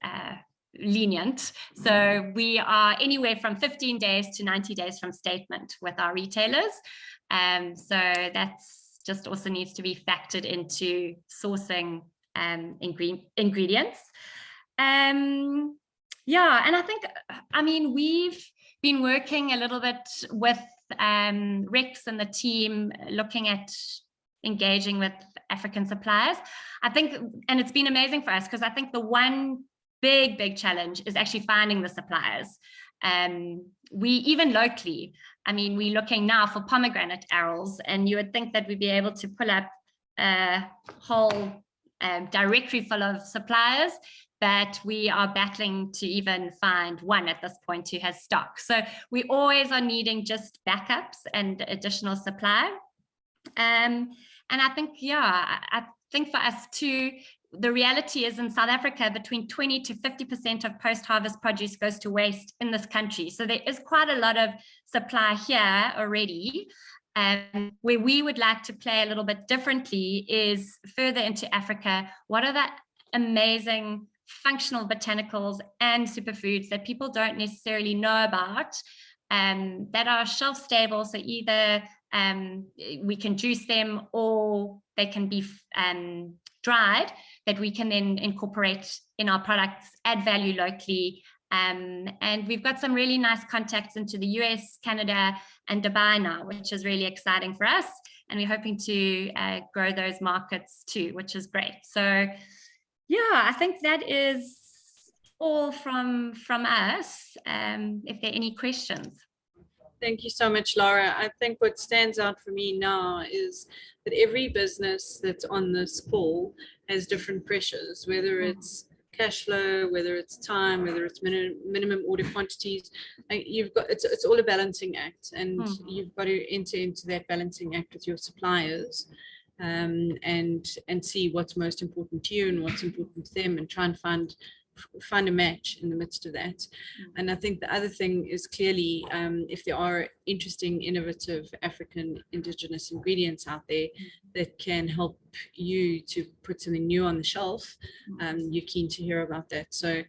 lenient. So we are anywhere from 15 days to 90 days from statement with our retailers. So that's just also needs to be factored into sourcing ingredients. Yeah, and I think, I mean, we've been working a little bit with Rex and the team, looking at engaging with African suppliers. I think, and it's been amazing for us, because I think the one big challenge is actually finding the suppliers. We even locally, I mean, we're looking now for pomegranate arrows, and you would think that we'd be able to pull up a whole directory full of suppliers, but we are battling to even find one at this point who has stock. So we always are needing just backups and additional supply. And I think, yeah, I think for us too, the reality is in South Africa, between 20 to 50% of post-harvest produce goes to waste in this country. So there is quite a lot of supply here already. Where we would like to play a little bit differently is further into Africa. What are the amazing functional botanicals and superfoods that people don't necessarily know about, that are shelf stable? So either we can juice them, or they can be dried, that we can then incorporate in our products, add value locally. And we've got some really nice contacts into the US, Canada, and Dubai now, which is really exciting for us. And we're hoping to grow those markets too, which is great. So yeah, I think that is all from us. If there are any questions. Thank you so much, Laura. I think what stands out for me now is that every business that's on this call has different pressures, whether it's cash flow, whether it's time, whether it's minimum order quantities. You've got, it's all a balancing act, and you've got to enter into that balancing act with your suppliers, and see what's most important to you and what's important to them, and try and find a match in the midst of that. And I think the other thing is clearly, if there are interesting, innovative African indigenous ingredients out there that can help you to put something new on the shelf, you're keen to hear about that. So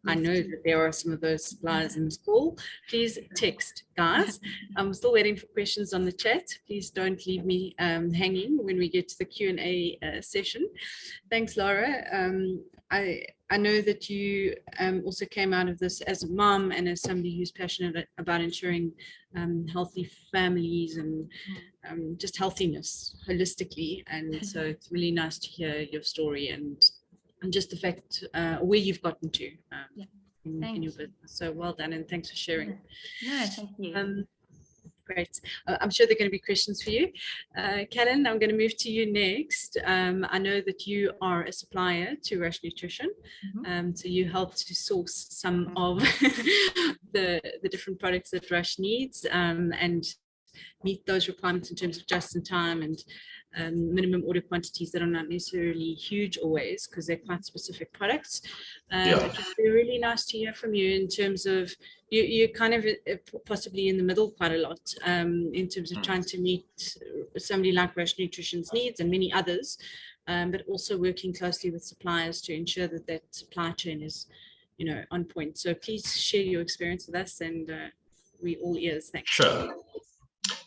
I know that there are some of those suppliers in this call. Please text, guys. I'm still waiting for questions on the chat. Please don't leave me hanging when we get to the Q&A session. Thanks, Laura. I know that you also came out of this as a mom and as somebody who's passionate about ensuring healthy families and just healthiness holistically. And so it's really nice to hear your story and just the fact where you've gotten to in your business. So well done, and thanks for sharing. No, thank you. Great. I'm sure there are going to be questions for you. Callan, I'm going to move to you next. I know that you are a supplier to Rush Nutrition. So you help to source some of the different products that Rush needs and meet those requirements in terms of just in time and minimum order quantities that are not necessarily huge always because they're quite specific products. It would be really nice to hear from you in terms of you're kind of possibly in the middle quite a lot in terms of trying to meet somebody like Rush Nutrition's needs and many others, but also working closely with suppliers to ensure that that supply chain is, on point. So please share your experience with us, and we all ears. Thanks. Sure.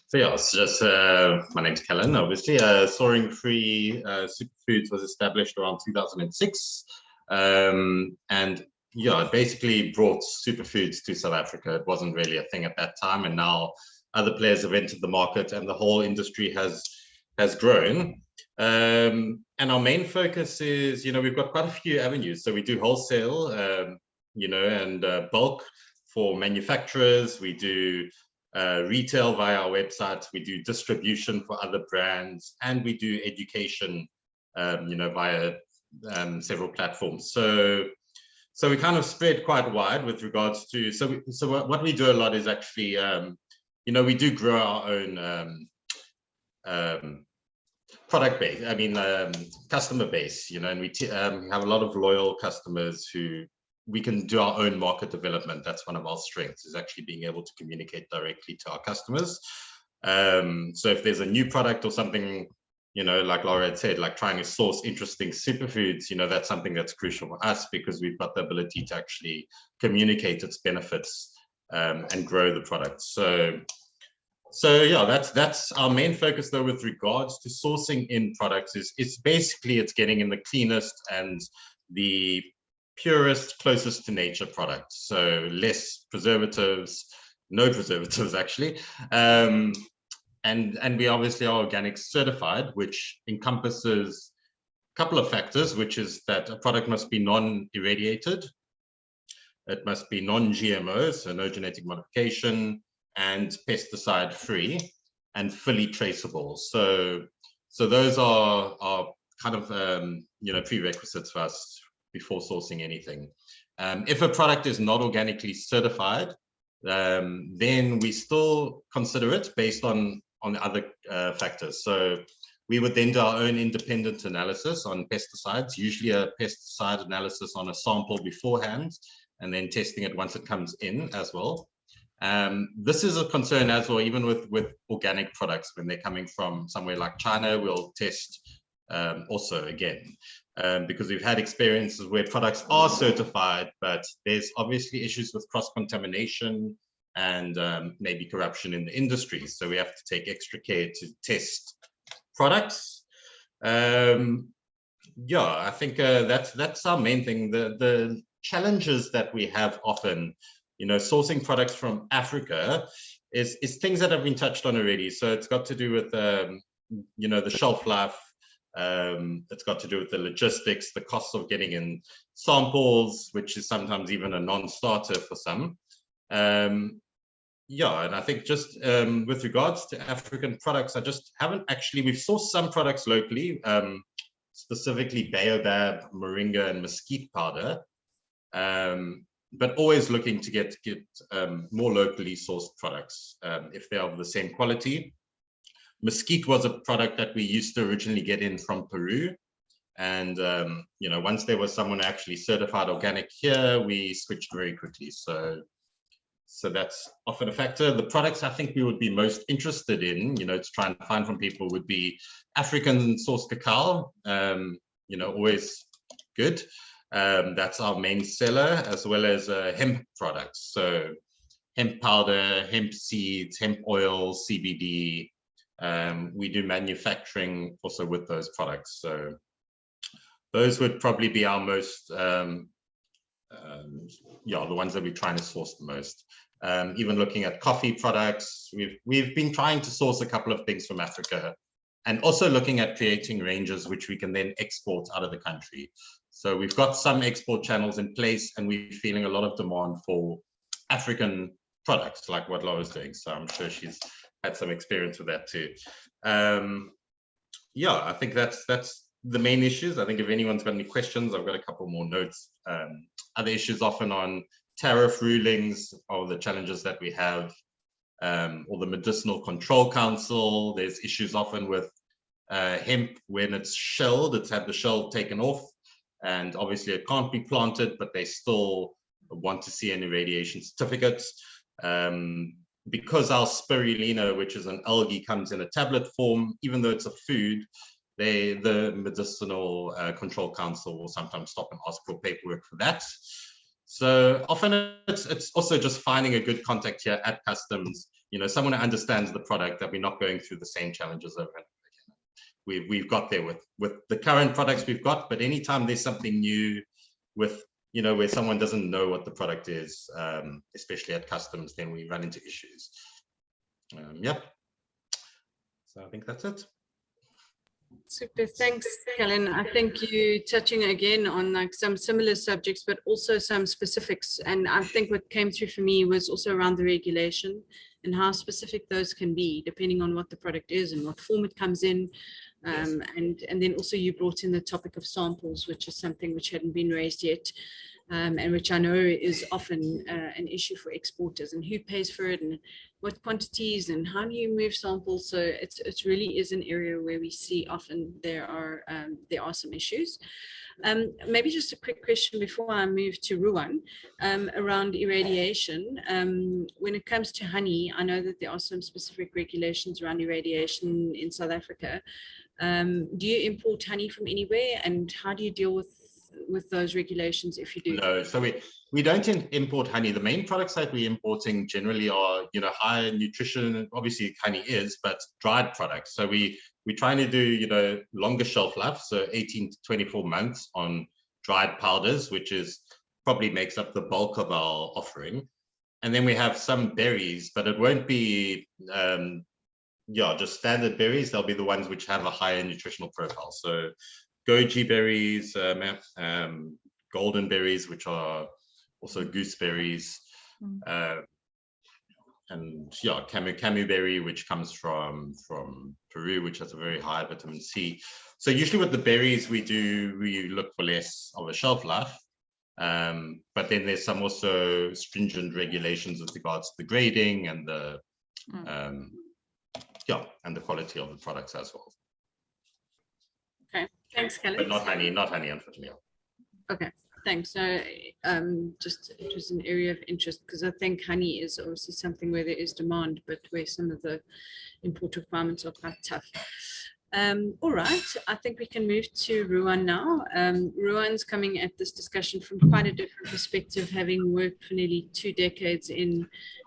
So yeah, it's just my name's Callan. Obviously, Soaring Free Superfoods was established around 2006, and yeah, it basically brought superfoods to South Africa. It wasn't really a thing at that time, and now other players have entered the market, and the whole industry has grown. And our main focus is, we've got quite a few avenues. So we do wholesale, and bulk for manufacturers. We do retail via our website. We do distribution for other brands, and we do education, via several platforms. So we kind of spread quite wide with regards to. So what we do a lot is actually, we do grow our own product base. I mean, customer base. And we have a lot of loyal customers who. We can do our own market development. That's one of our strengths, is actually being able to communicate directly to our customers. So if there's a new product or something, like Laura had said, like trying to source interesting superfoods, that's something that's crucial for us because we've got the ability to actually communicate its benefits and grow the product. So yeah, that's our main focus though with regards to sourcing in products is it's getting in the cleanest and the purest, closest to nature products. So less preservatives, no preservatives actually. And we obviously are organic certified, which encompasses a couple of factors, which is that a product must be non-irradiated. It must be non-GMO, so no genetic modification, and pesticide free and fully traceable. So those are kind of, prerequisites for us before sourcing anything. If a product is not organically certified, then we still consider it based on other factors. So we would then do our own independent analysis on pesticides, usually a pesticide analysis on a sample beforehand, and then testing it once it comes in as well. This is a concern as well, even with organic products. When they're coming from somewhere like China, we'll test also again. Because we've had experiences where products are certified, but there's obviously issues with cross-contamination and maybe corruption in the industry. So we have to take extra care to test products. I think that's our main thing. The challenges that we have often, sourcing products from Africa is things that have been touched on already. So it's got to do with, the shelf life. It's got to do with the logistics, the cost of getting in samples, which is sometimes even a non-starter for some. And I think just with regards to African products, I just haven't actually, we've sourced some products locally, specifically baobab, moringa, and mesquite powder, but always looking to get more locally sourced products if they're of the same quality. Mesquite was a product that we used to originally get in from Peru. And, once there was someone actually certified organic here, we switched very quickly. So that's often a factor. The products I think we would be most interested in, to try and find from people would be African sourced cacao, always good. That's our main seller, as well as hemp products. So hemp powder, hemp seeds, hemp oil, CBD. We do manufacturing also with those products. those would probably be our most, yeah, the ones that we're trying to source the most. Even looking at coffee products, we've been trying to source a couple of things from Africa, and also looking at creating ranges which we can then export out of the country. So we've got some export channels in place, and we're feeling a lot of demand for African products, like what Laura's doing. So I'm sure she's had some experience with that too. Yeah, I think that's the main issues. I think if anyone's got any questions, I've got a couple more notes. Other issues often on tariff rulings, or the challenges that we have, or the Medicinal Control Council. There's issues often with hemp when it's shelled, it's had the shell taken off, and obviously it can't be planted, but they still want to see an irradiation certificate. Because our spirulina, which is an algae, comes in a tablet form, even though it's a food, the Medicinal Control Council will sometimes stop and ask for paperwork for that. So often it's also just finding a good contact here at customs, you know, someone who understands the product, that we're not going through the same challenges over and over again. We've got there with the current products we've got, but anytime there's something new with, you know, where someone doesn't know what the product is, especially at customs, then we run into issues. Yep. So I think that's it. Super, thanks, Helen. I think you touching again on like some similar subjects, but also some specifics. And I think what came through for me was also around the regulation and how specific those can be, depending on what the product is and what form it comes in. Yes. And then also you brought in the topic of samples, which is something which hadn't been raised yet, and which I know is often an issue for exporters, and who pays for it, and what quantities, and how do you move samples. So it really is an area where we see often there are some issues. Maybe just a quick question before I move to Ruan, around irradiation. When it comes to honey, I know that there are some specific regulations around irradiation in South Africa. Do you import honey from anywhere, and how do you deal with those regulations if you do? No, so we don't import honey. The main products that we're importing generally are, you know, high nutrition. Obviously honey is, but dried products. So we're trying to do, you know, longer shelf life, so 18 to 24 months on dried powders, which is probably makes up the bulk of our offering. And then we have some berries, but it won't be yeah, just standard berries. They'll be the ones which have a higher nutritional profile. So goji berries, golden berries, which are also gooseberries, and yeah, camu berry, which comes from Peru, which has a very high vitamin C. So usually with the berries, we look for less of a shelf life, but then there's some also stringent regulations with regards to the grading and the yeah, and the quality of the products as well. Okay, thanks, Helen. But not honey, unfortunately. Okay, thanks. So just it was an area of interest, because I think honey is obviously something where there is demand, but where some of the import requirements are quite tough. All right, I think we can move to Ruan now. Ruan's coming at this discussion from quite a different perspective, having worked for nearly 2 decades in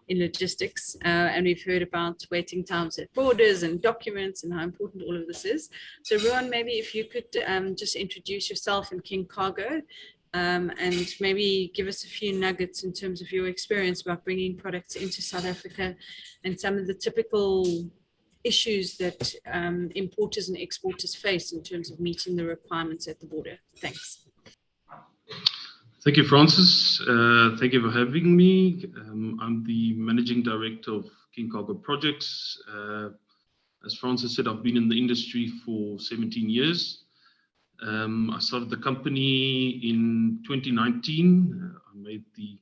logistics, and we've heard about waiting times at borders and documents and how important all of this is. So Ruan, maybe if you could just introduce yourself and King Cargo, and maybe give us a few nuggets in terms of your experience about bringing products into South Africa and some of the typical issues that importers and exporters face in terms of meeting the requirements at the border. Thanks. Thank you, Francis. Thank you for having me. I'm the Managing Director of King Cargo Projects. As Francis said, I've been in the industry for 17 years. I started the company in 2019. I made the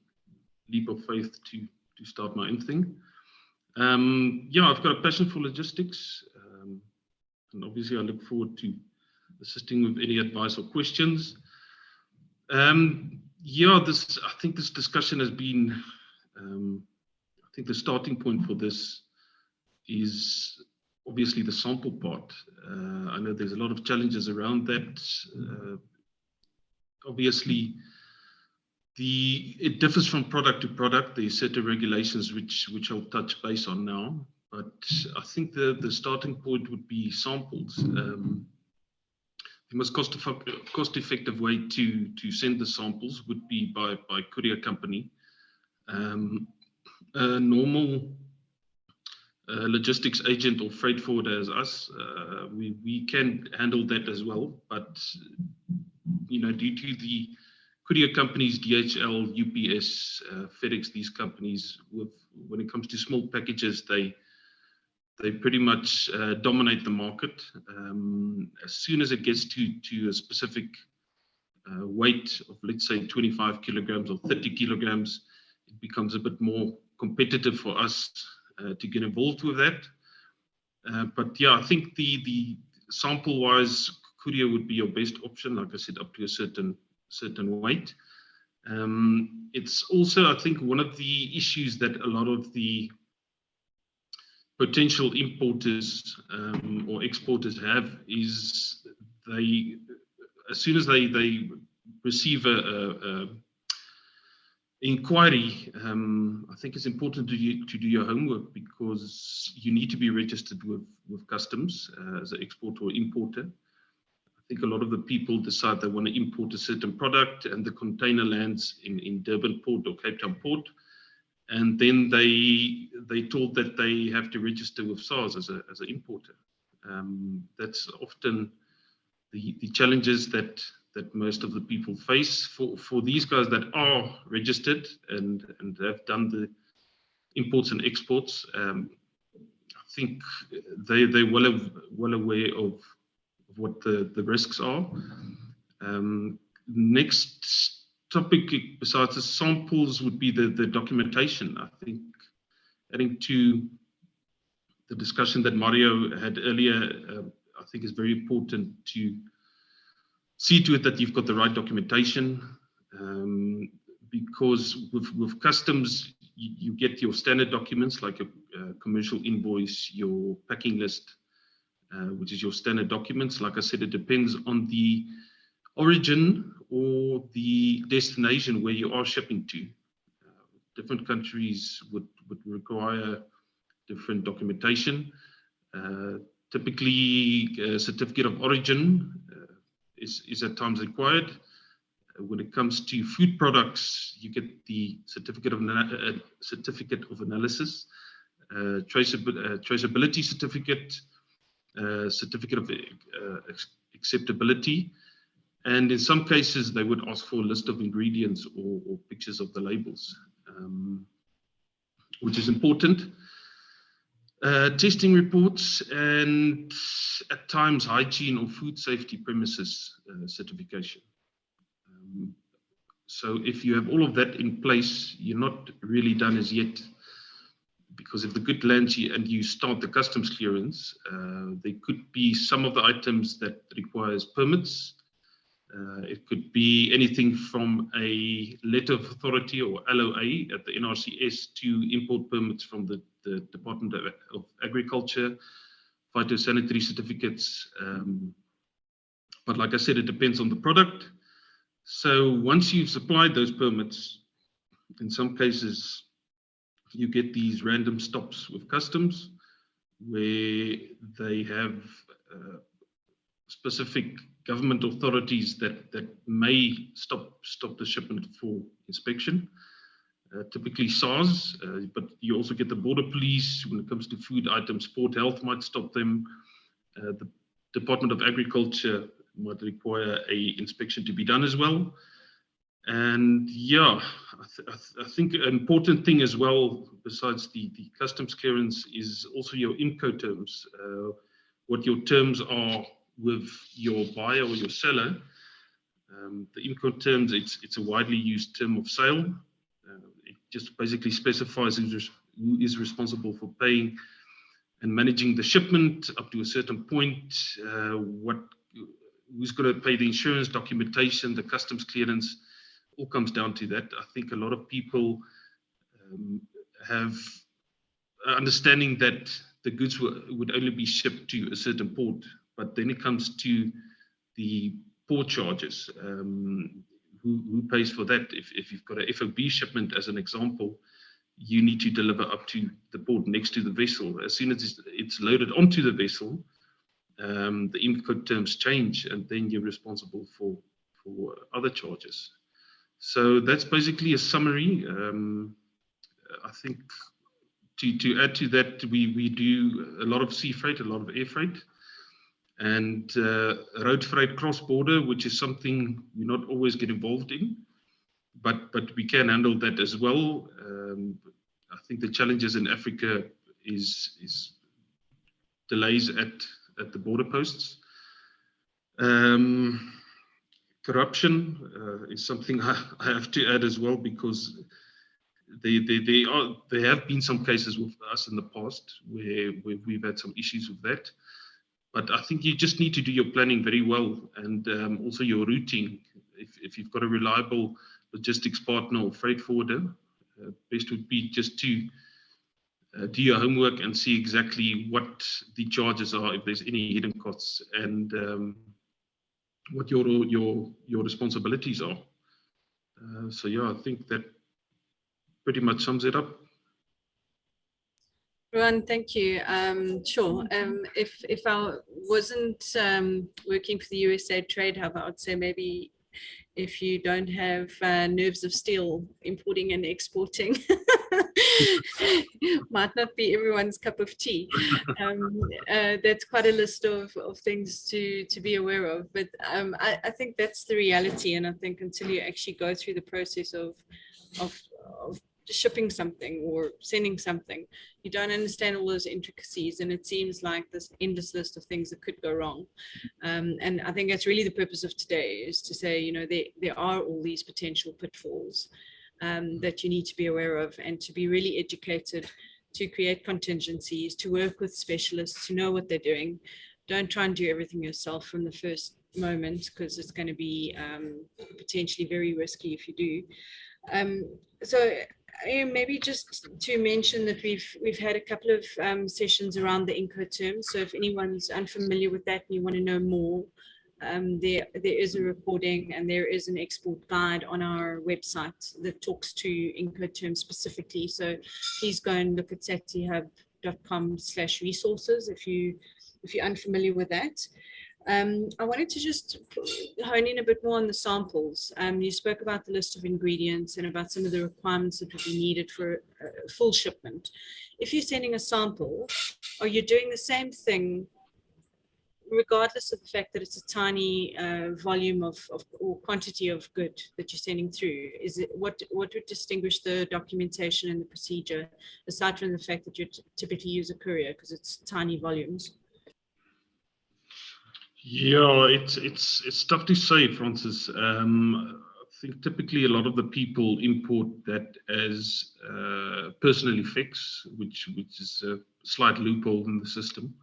leap of faith to start my own thing. Yeah, I've got a passion for logistics, and obviously I look forward to assisting with any advice or questions. Yeah, I think this discussion has been, I think the starting point for this is obviously the sample part. I know there's a lot of challenges around that. Obviously, it differs from product to product. There's certain regulations which I'll touch base on now, but I think the starting point would be samples. the most cost-effective way to send the samples would be by courier company. A normal logistics agent or freight forwarder as us, we can handle that as well, but due to the courier companies, DHL, UPS, FedEx, these companies, when it comes to small packages, they pretty much dominate the market. As soon as it gets to a specific weight of, let's say, 25 kilograms or 30 kilograms, it becomes a bit more competitive for us to get involved with that. But yeah, I think the sample-wise, courier would be your best option, like I said, up to a certain weight. It's also, I think, one of the issues that a lot of the potential importers or exporters have is as soon as they receive a inquiry, I think it's important to do your homework, because you need to be registered with customs as an exporter or importer. I think a lot of the people decide they want to import a certain product, and the container lands in Durban Port or Cape Town Port, and then they told that they have to register with SARS as an importer. That's often the challenges that most of the people face. For these guys that are registered and have done the imports and exports, I think they're well aware of what the risks are. Next topic besides the samples would be the documentation. I think, adding to the discussion that Mario had earlier, I think it's very important to see to it that you've got the right documentation, because with customs, you get your standard documents like a commercial invoice, your packing list, which is your standard documents. Like I said, it depends on the origin or the destination where you are shipping to. Different countries would require different documentation. Typically, a certificate of origin is at times required. When it comes to food products, you get the certificate of analysis, traceability certificate, certificate of acceptability, and in some cases they would ask for a list of ingredients or pictures of the labels, which is important. Testing reports, and at times hygiene or food safety premises certification. So if you have all of that in place, you're not really done as yet, because if the good lands and you start the customs clearance, there could be some of the items that requires permits. It could be anything from a letter of authority or LOA at the NRCS to import permits from the Department of Agriculture, phytosanitary certificates. But like I said, it depends on the product. So once you've supplied those permits, in some cases, you get these random stops with customs where they have specific government authorities that may stop the shipment for inspection. Typically SARS, but you also get the border police when it comes to food items. Port Health might stop them. The Department of Agriculture might require an inspection to be done as well. And yeah, I think an important thing as well, besides the customs clearance, is also your Incoterms, what your terms are with your buyer or your seller. The Incoterms, it's a widely used term of sale. It just basically specifies who is responsible for paying and managing the shipment up to a certain point, who's going to pay the insurance, documentation, the customs clearance. All comes down to that. I think a lot of people have understanding that the goods would only be shipped to a certain port, but then it comes to the port charges. Who pays for that? If you've got an FOB shipment, as an example, you need to deliver up to the port next to the vessel. As soon as it's loaded onto the vessel, the input terms change, and then you're responsible for other charges. So that's basically a summary. I think to add to that, we do a lot of sea freight, a lot of air freight, and road freight cross-border, which is something we not always get involved in, but we can handle that as well. I think the challenges in Africa is delays at the border posts. Corruption is something I have to add as well, because there have been some cases with us in the past where we've had some issues with that. But I think you just need to do your planning very well, and also your routing. If you've got a reliable logistics partner or freight forwarder, best would be just to do your homework and see exactly what the charges are, if there's any hidden costs, and what your responsibilities are. So yeah, I think that pretty much sums it up. Ruan, thank you. Sure. If I wasn't working for the USA Trade Hub, I would say maybe if you don't have nerves of steel, importing and exporting might not be everyone's cup of tea. That's quite a list of things to be aware of. But I think that's the reality. And I think until you actually go through the process of shipping something or sending something, you don't understand all those intricacies, and it seems like this endless list of things that could go wrong. And I think that's really the purpose of today, is to say, you know, there are all these potential pitfalls that you need to be aware of, and to be really educated, to create contingencies, to work with specialists, to know what they're doing. Don't try and do everything yourself from the first moment, because it's going to be potentially very risky if you do. So maybe just to mention that we've had a couple of sessions around the Incoterms. So if anyone's unfamiliar with that and you want to know more, there is a recording and there is an export guide on our website that talks to Incoterms specifically. So please go and look at satsihub.com/resources if you're unfamiliar with that. I wanted to just hone in a bit more on the samples. You spoke about the list of ingredients and about some of the requirements that would be needed for a full shipment. If you're sending a sample, are you doing the same thing regardless of the fact that it's a tiny volume of or quantity of good that you're sending through? Is it what would distinguish the documentation and the procedure, aside from the fact that you typically use a courier because it's tiny volumes? Yeah, it's tough to say, Francis. I think typically a lot of the people import that as personal effects, which is a slight loophole in the system.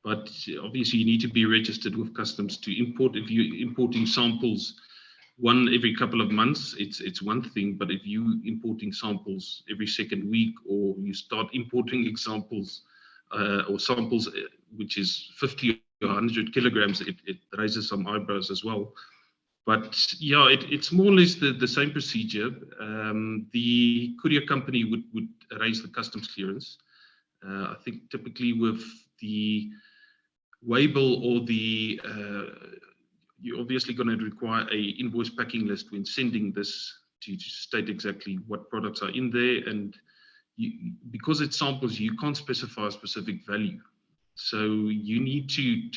But obviously you need to be registered with customs to import. If you're importing samples one every couple of months, it's one thing. But if you importing samples every second week, or you start importing examples or samples which is 50 or 100 kilograms, it raises some eyebrows as well. But yeah, it's more or less the same procedure. The courier company would raise the customs clearance. I think typically with the Weibull or the you're obviously going to require a invoice packing list when sending this to state exactly what products are in there, and because it's samples, you can't specify a specific value, so you need to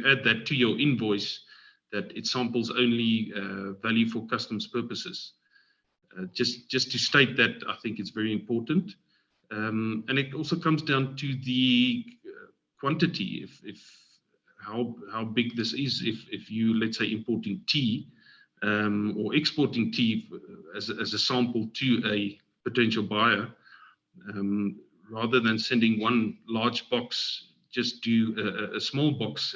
add that to your invoice, that it samples only value for customs purposes. Just to state that, I think it's very important, and it also comes down to the quantity. If how big this is. If you, let's say, importing tea or exporting tea as a sample to a potential buyer, rather than sending one large box, just do a small box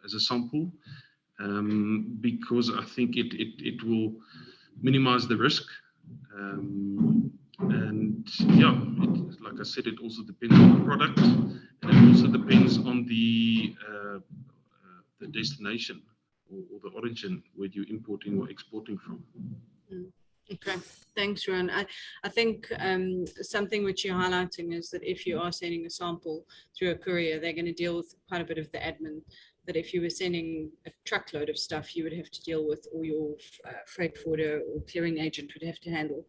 as a sample, because I think it will minimize the risk. And yeah, like I said, it also depends on the product, and it also depends on the destination or the origin where you're importing or exporting from. Okay, Thanks, Ron. I think something which you're highlighting is that if you are sending a sample through a courier, they're going to deal with quite a bit of the admin that if you were sending a truckload of stuff, you would have to deal with, or your freight forwarder or clearing agent would have to handle.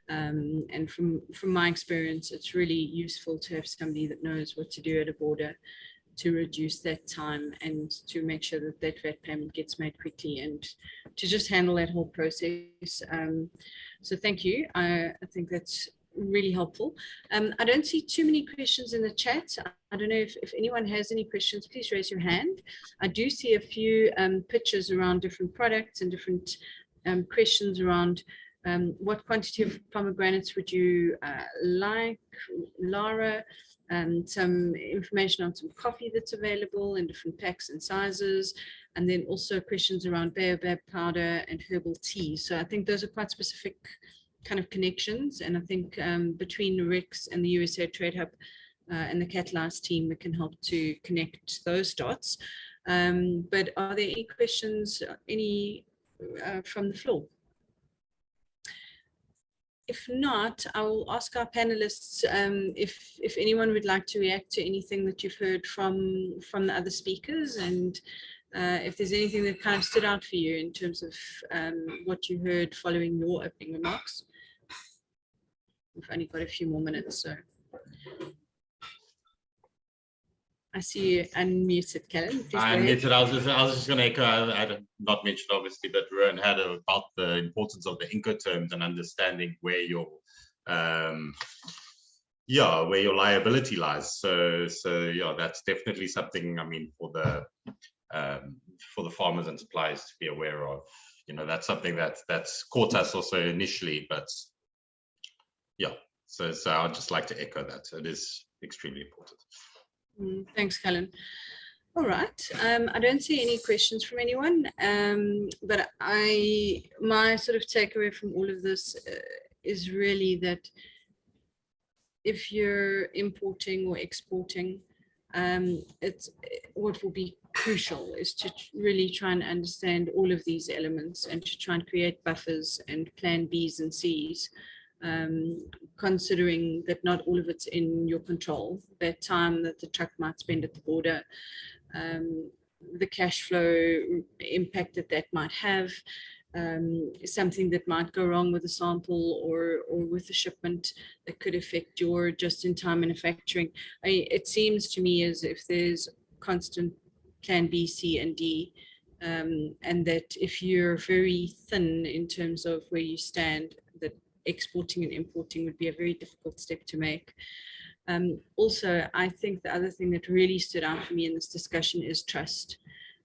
And from my experience, it's really useful to have somebody that knows what to do at a border to reduce that time and to make sure that that VAT payment gets made quickly and to just handle that whole process. So thank you. I think that's really helpful. I don't see too many questions in the chat. I don't know if anyone has any questions, please raise your hand. I do see a few pictures around different products and different questions around what quantity of pomegranates would you like, Lara? Some information on some coffee that's available in different packs and sizes, and then also questions around baobab powder and herbal tea. So I think those are quite specific kind of connections, and I think between Rex and the USA Trade Hub and the Catalyze team, we can help to connect those dots. But are there any questions, from the floor? If not, I will ask our panelists if anyone would like to react to anything that you've heard from the other speakers, and if there's anything that kind of stood out for you in terms of what you heard following your opening remarks. We've only got a few more minutes, so. I see you unmuted, Kellen. I unmuted. I was just going to echo. I had not mentioned obviously, but Rowan had about the importance of the Incoterms and understanding where your where your liability lies. So yeah, that's definitely something. I mean, for the farmers and suppliers to be aware of. You know, that's something that's caught us also initially, but yeah. So I'd just like to echo that. It is extremely important. Thanks, Kellen. All right. I don't see any questions from anyone, but my sort of takeaway from all of this is really that if you're importing or exporting, what will be crucial is to really try and understand all of these elements and to try and create buffers and plan B's and C's. Considering that not all of it's in your control, that time that the truck might spend at the border, the cash flow impact that might have, something that might go wrong with a sample or with a shipment that could affect your just-in-time manufacturing. It seems to me as if there's constant plan B, C, and D, and that if you're very thin in terms of where you stand, that exporting and importing would be a very difficult step to make. Also, I think the other thing that really stood out for me in this discussion is trust,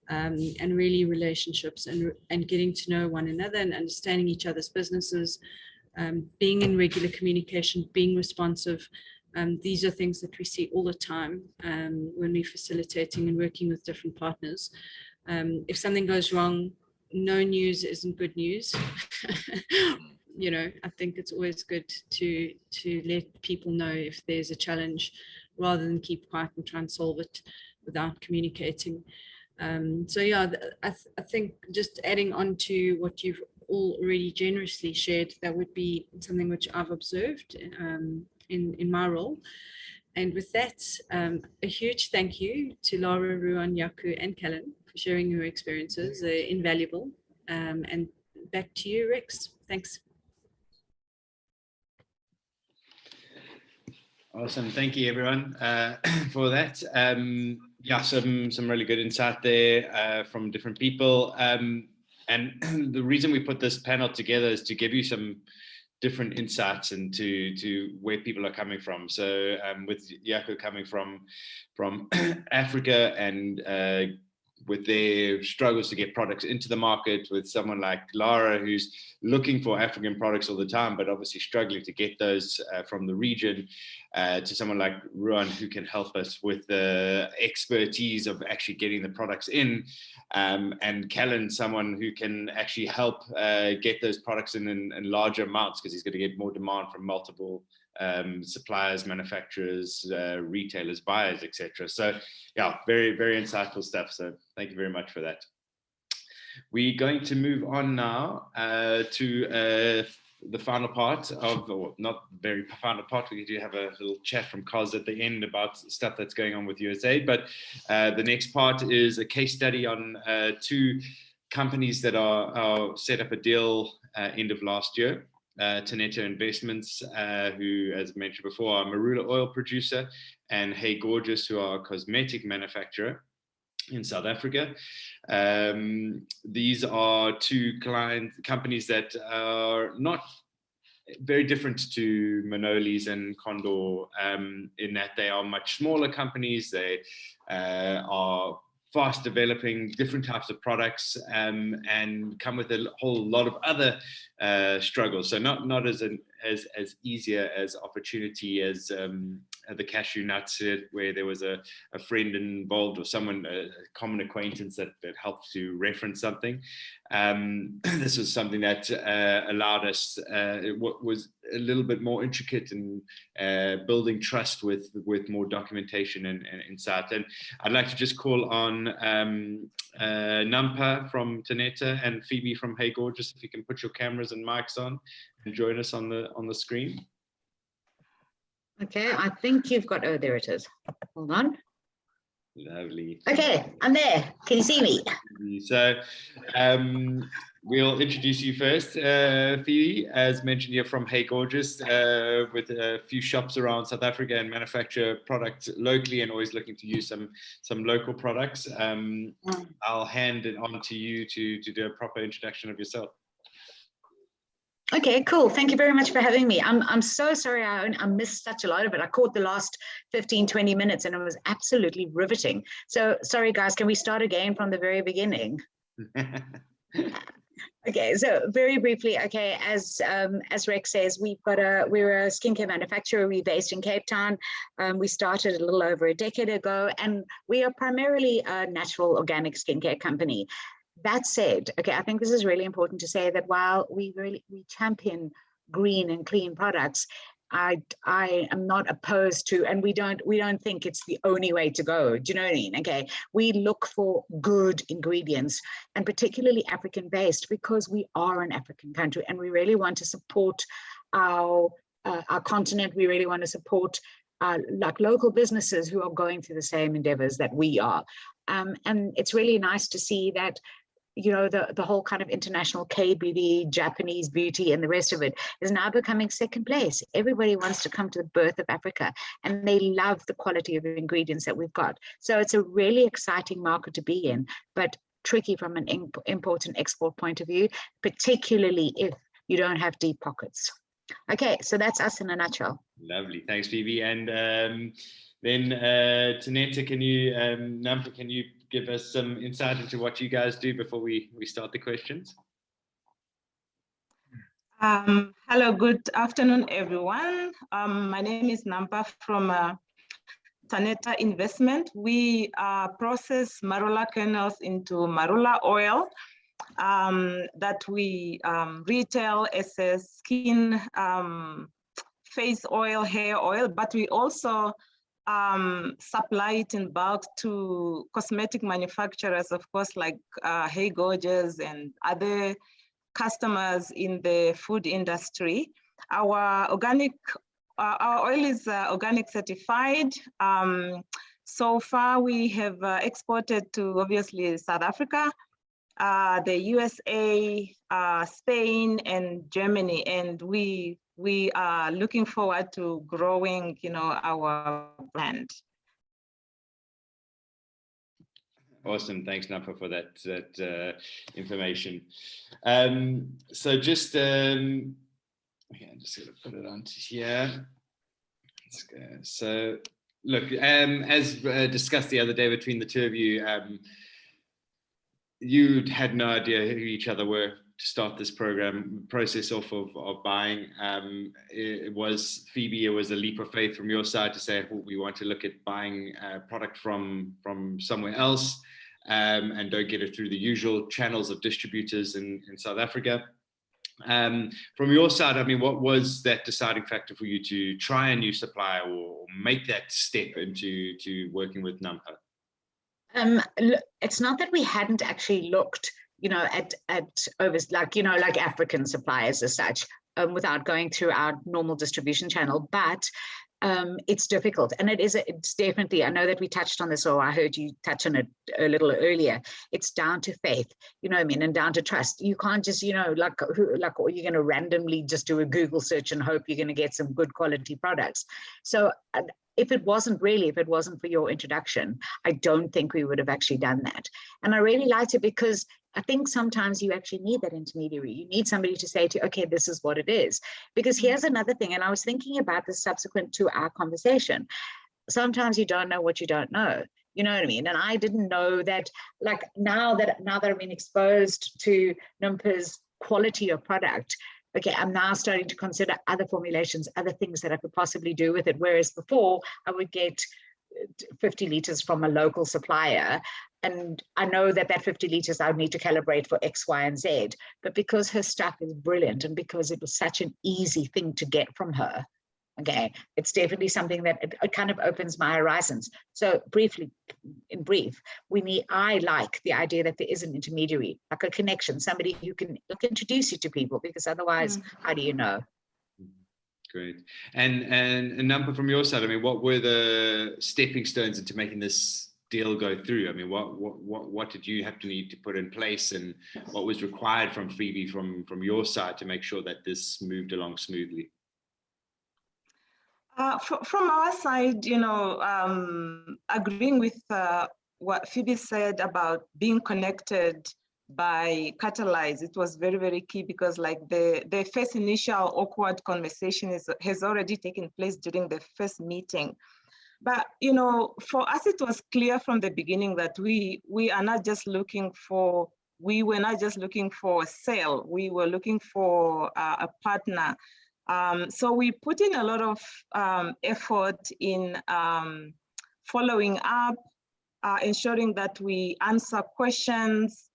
and really relationships and getting to know one another and understanding each other's businesses, being in regular communication, being responsive. These are things that we see all the time when we're facilitating and working with different partners. If something goes wrong, no news isn't good news. You know, I think it's always good to let people know if there's a challenge rather than keep quiet and try and solve it without communicating. So yeah, I think just adding on to what you've all already generously shared, that would be something which I've observed in my role. And with that, a huge thank you to Lara, Ruan, Yaku, and Kellen for sharing your experiences. They're invaluable. And back to you, Rex. Thanks. Awesome. Thank you, everyone, for that. Yeah, some really good insight there from different people. And the reason we put this panel together is to give you some different insights into where people are coming from. So with Yaku coming from Africa and with their struggles to get products into the market, with someone like Lara, who's looking for African products all the time, but obviously struggling to get those from the region, to someone like Ruan, who can help us with the expertise of actually getting the products in, and Kellen, someone who can actually help get those products in larger amounts, because he's going to get more demand from multiple suppliers, manufacturers, retailers, buyers, etc. So yeah, very, very insightful stuff. So thank you very much for that. We're going to move on now to a the final part of, or not very final part, we do have a little chat from Cos at the end about stuff that's going on with USA, but the next part is a case study on 2 companies that are set up a deal end of last year. Taneta Investments, who, as mentioned before, are a marula oil producer, and Hey Gorgeous, who are a cosmetic manufacturer in South Africa. These are 2 companies that are not very different to Manolis and Condor, in that they are much smaller companies. They are fast developing different types of products, and come with a whole lot of other struggles. So not as easier as opportunity as the cashew nuts, where there was a friend involved or someone, a common acquaintance that helped to reference something. This was something that allowed us, what was a little bit more intricate and building trust with more documentation and insight. And I'd like to just call on Nampa from Taneta and Phoebe from Hey Gorgeous, if you can put your cameras and mics on and join us on the screen. Okay, I think you've got, oh, there it is. Hold on. Lovely. Okay, I'm there. Can you see me? So we'll introduce you first, Phoebe, as mentioned, you're from Hey Gorgeous, with a few shops around South Africa and manufacture products locally and always looking to use some local products. I'll hand it on to you to do a proper introduction of yourself. Okay, cool. Thank you very much for having me. I'm so sorry I missed such a lot of it. I caught the last 15, 20 minutes and it was absolutely riveting. So sorry, guys, can we start again from the very beginning? Okay, so very briefly, okay, as Rex says, we're a skincare manufacturer. We're based in Cape Town. We started a little over a decade ago, and we are primarily a natural organic skincare company. That said, okay, I think this is really important to say that while we champion green and clean products, I am not opposed to, and we don't think it's the only way to go. Do you know what I mean? Okay, we look for good ingredients, and particularly African based, because we are an African country and we really want to support our continent. We really want to support like local businesses who are going through the same endeavors that we are. And it's really nice to see that, you know, the whole kind of international K-beauty, Japanese beauty, and the rest of it is now becoming second place. Everybody wants to come to the birth of Africa, and they love the quality of the ingredients that we've got. So it's a really exciting market to be in, but tricky from an import and export point of view, particularly if you don't have deep pockets. Okay, so that's us in a nutshell. Lovely, thanks, Phoebe. And then Taneta, can you, Nampa, can you give us some insight into what you guys do before we start the questions? Hello, good afternoon, everyone. My name is Nampa from Taneta Investment. We process marula kernels into marula oil that we retail as a skin, face oil, hair oil, but we also supply it in bulk to cosmetic manufacturers, of course, like Hey Gorgeous and other customers in the food industry. Our oil is organic certified. So far, we have exported to obviously South Africa, the USA, Spain, and Germany, and we are looking forward to growing, you know, our brand. Awesome, thanks Nampa for that information. So just okay, I'm just going to put it onto here. Let's go. So look, as discussed the other day between the two of you, you had no idea who each other were to start this process off of buying. It was, Phoebe, it was a leap of faith from your side to say, well, we want to look at buying a product from somewhere else, and don't get it through the usual channels of distributors in South Africa. From your side, I mean, what was that deciding factor for you to try a new supplier or make that step into working with Nampa? It's not that we hadn't actually looked, you know, at over, like, you know, like African suppliers as such, without going through our normal distribution channel, but it's difficult. And it's definitely, I know that we touched on this, or I heard you touch on it a little earlier. It's down to faith, you know what I mean, and down to trust. You can't just, or you're going to randomly just do a Google search and hope you're going to get some good quality products. So if it wasn't for your introduction, I don't think we would have actually done that. And I really liked it because I think sometimes you actually need that intermediary. You need somebody to say to you, okay, this is what it is. Because here's another thing, and I was thinking about this subsequent to our conversation. Sometimes you don't know what you don't know. You know what I mean? And I didn't know that, like now that I've been exposed to Nimpa's quality of product, okay, I'm now starting to consider other formulations, other things that I could possibly do with it. Whereas before I would get 50 liters from a local supplier, and I know that 50 liters I would need to calibrate for X, Y, and Z. But because her stuff is brilliant and because it was such an easy thing to get from her, okay, it's definitely something that it kind of opens my horizons. So in brief, I like the idea that there is an intermediary, like a connection, somebody who can introduce you to people, because otherwise, how do you know? Great. And Nampa, from your side, I mean, what were the stepping stones into making this deal go through? I mean, what did you have to need to put in place, and what was required from Phoebe from your side to make sure that this moved along smoothly? From our side, agreeing with what Phoebe said about being connected by Catalyze, it was very, very key, because like the first initial awkward conversation has already taken place during the first meeting. But, for us, it was clear from the beginning that we were not just looking for a sale, we were looking for a partner. So we put in a lot of effort in following up, ensuring that we answer questions,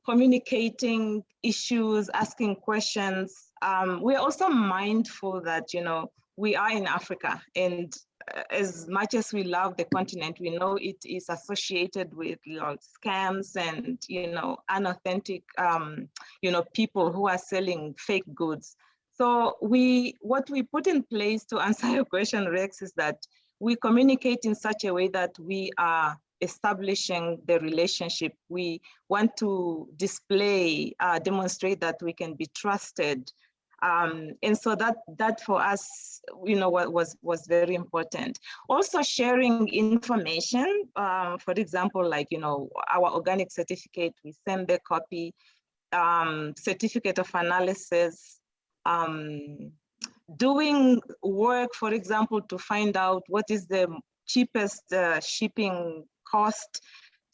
communicating issues, asking questions. We're also mindful that, we are in Africa, and as much as we love the continent, we know it is associated with scams and, unauthentic, people who are selling fake goods. So what we put in place, to answer your question, Rex, is that we communicate in such a way that we are establishing the relationship. We want to demonstrate that we can be trusted. And so that for us, was very important. Also sharing information, for example, like, our organic certificate, we send the copy, certificate of analysis, doing work, for example, to find out what is the cheapest shipping cost,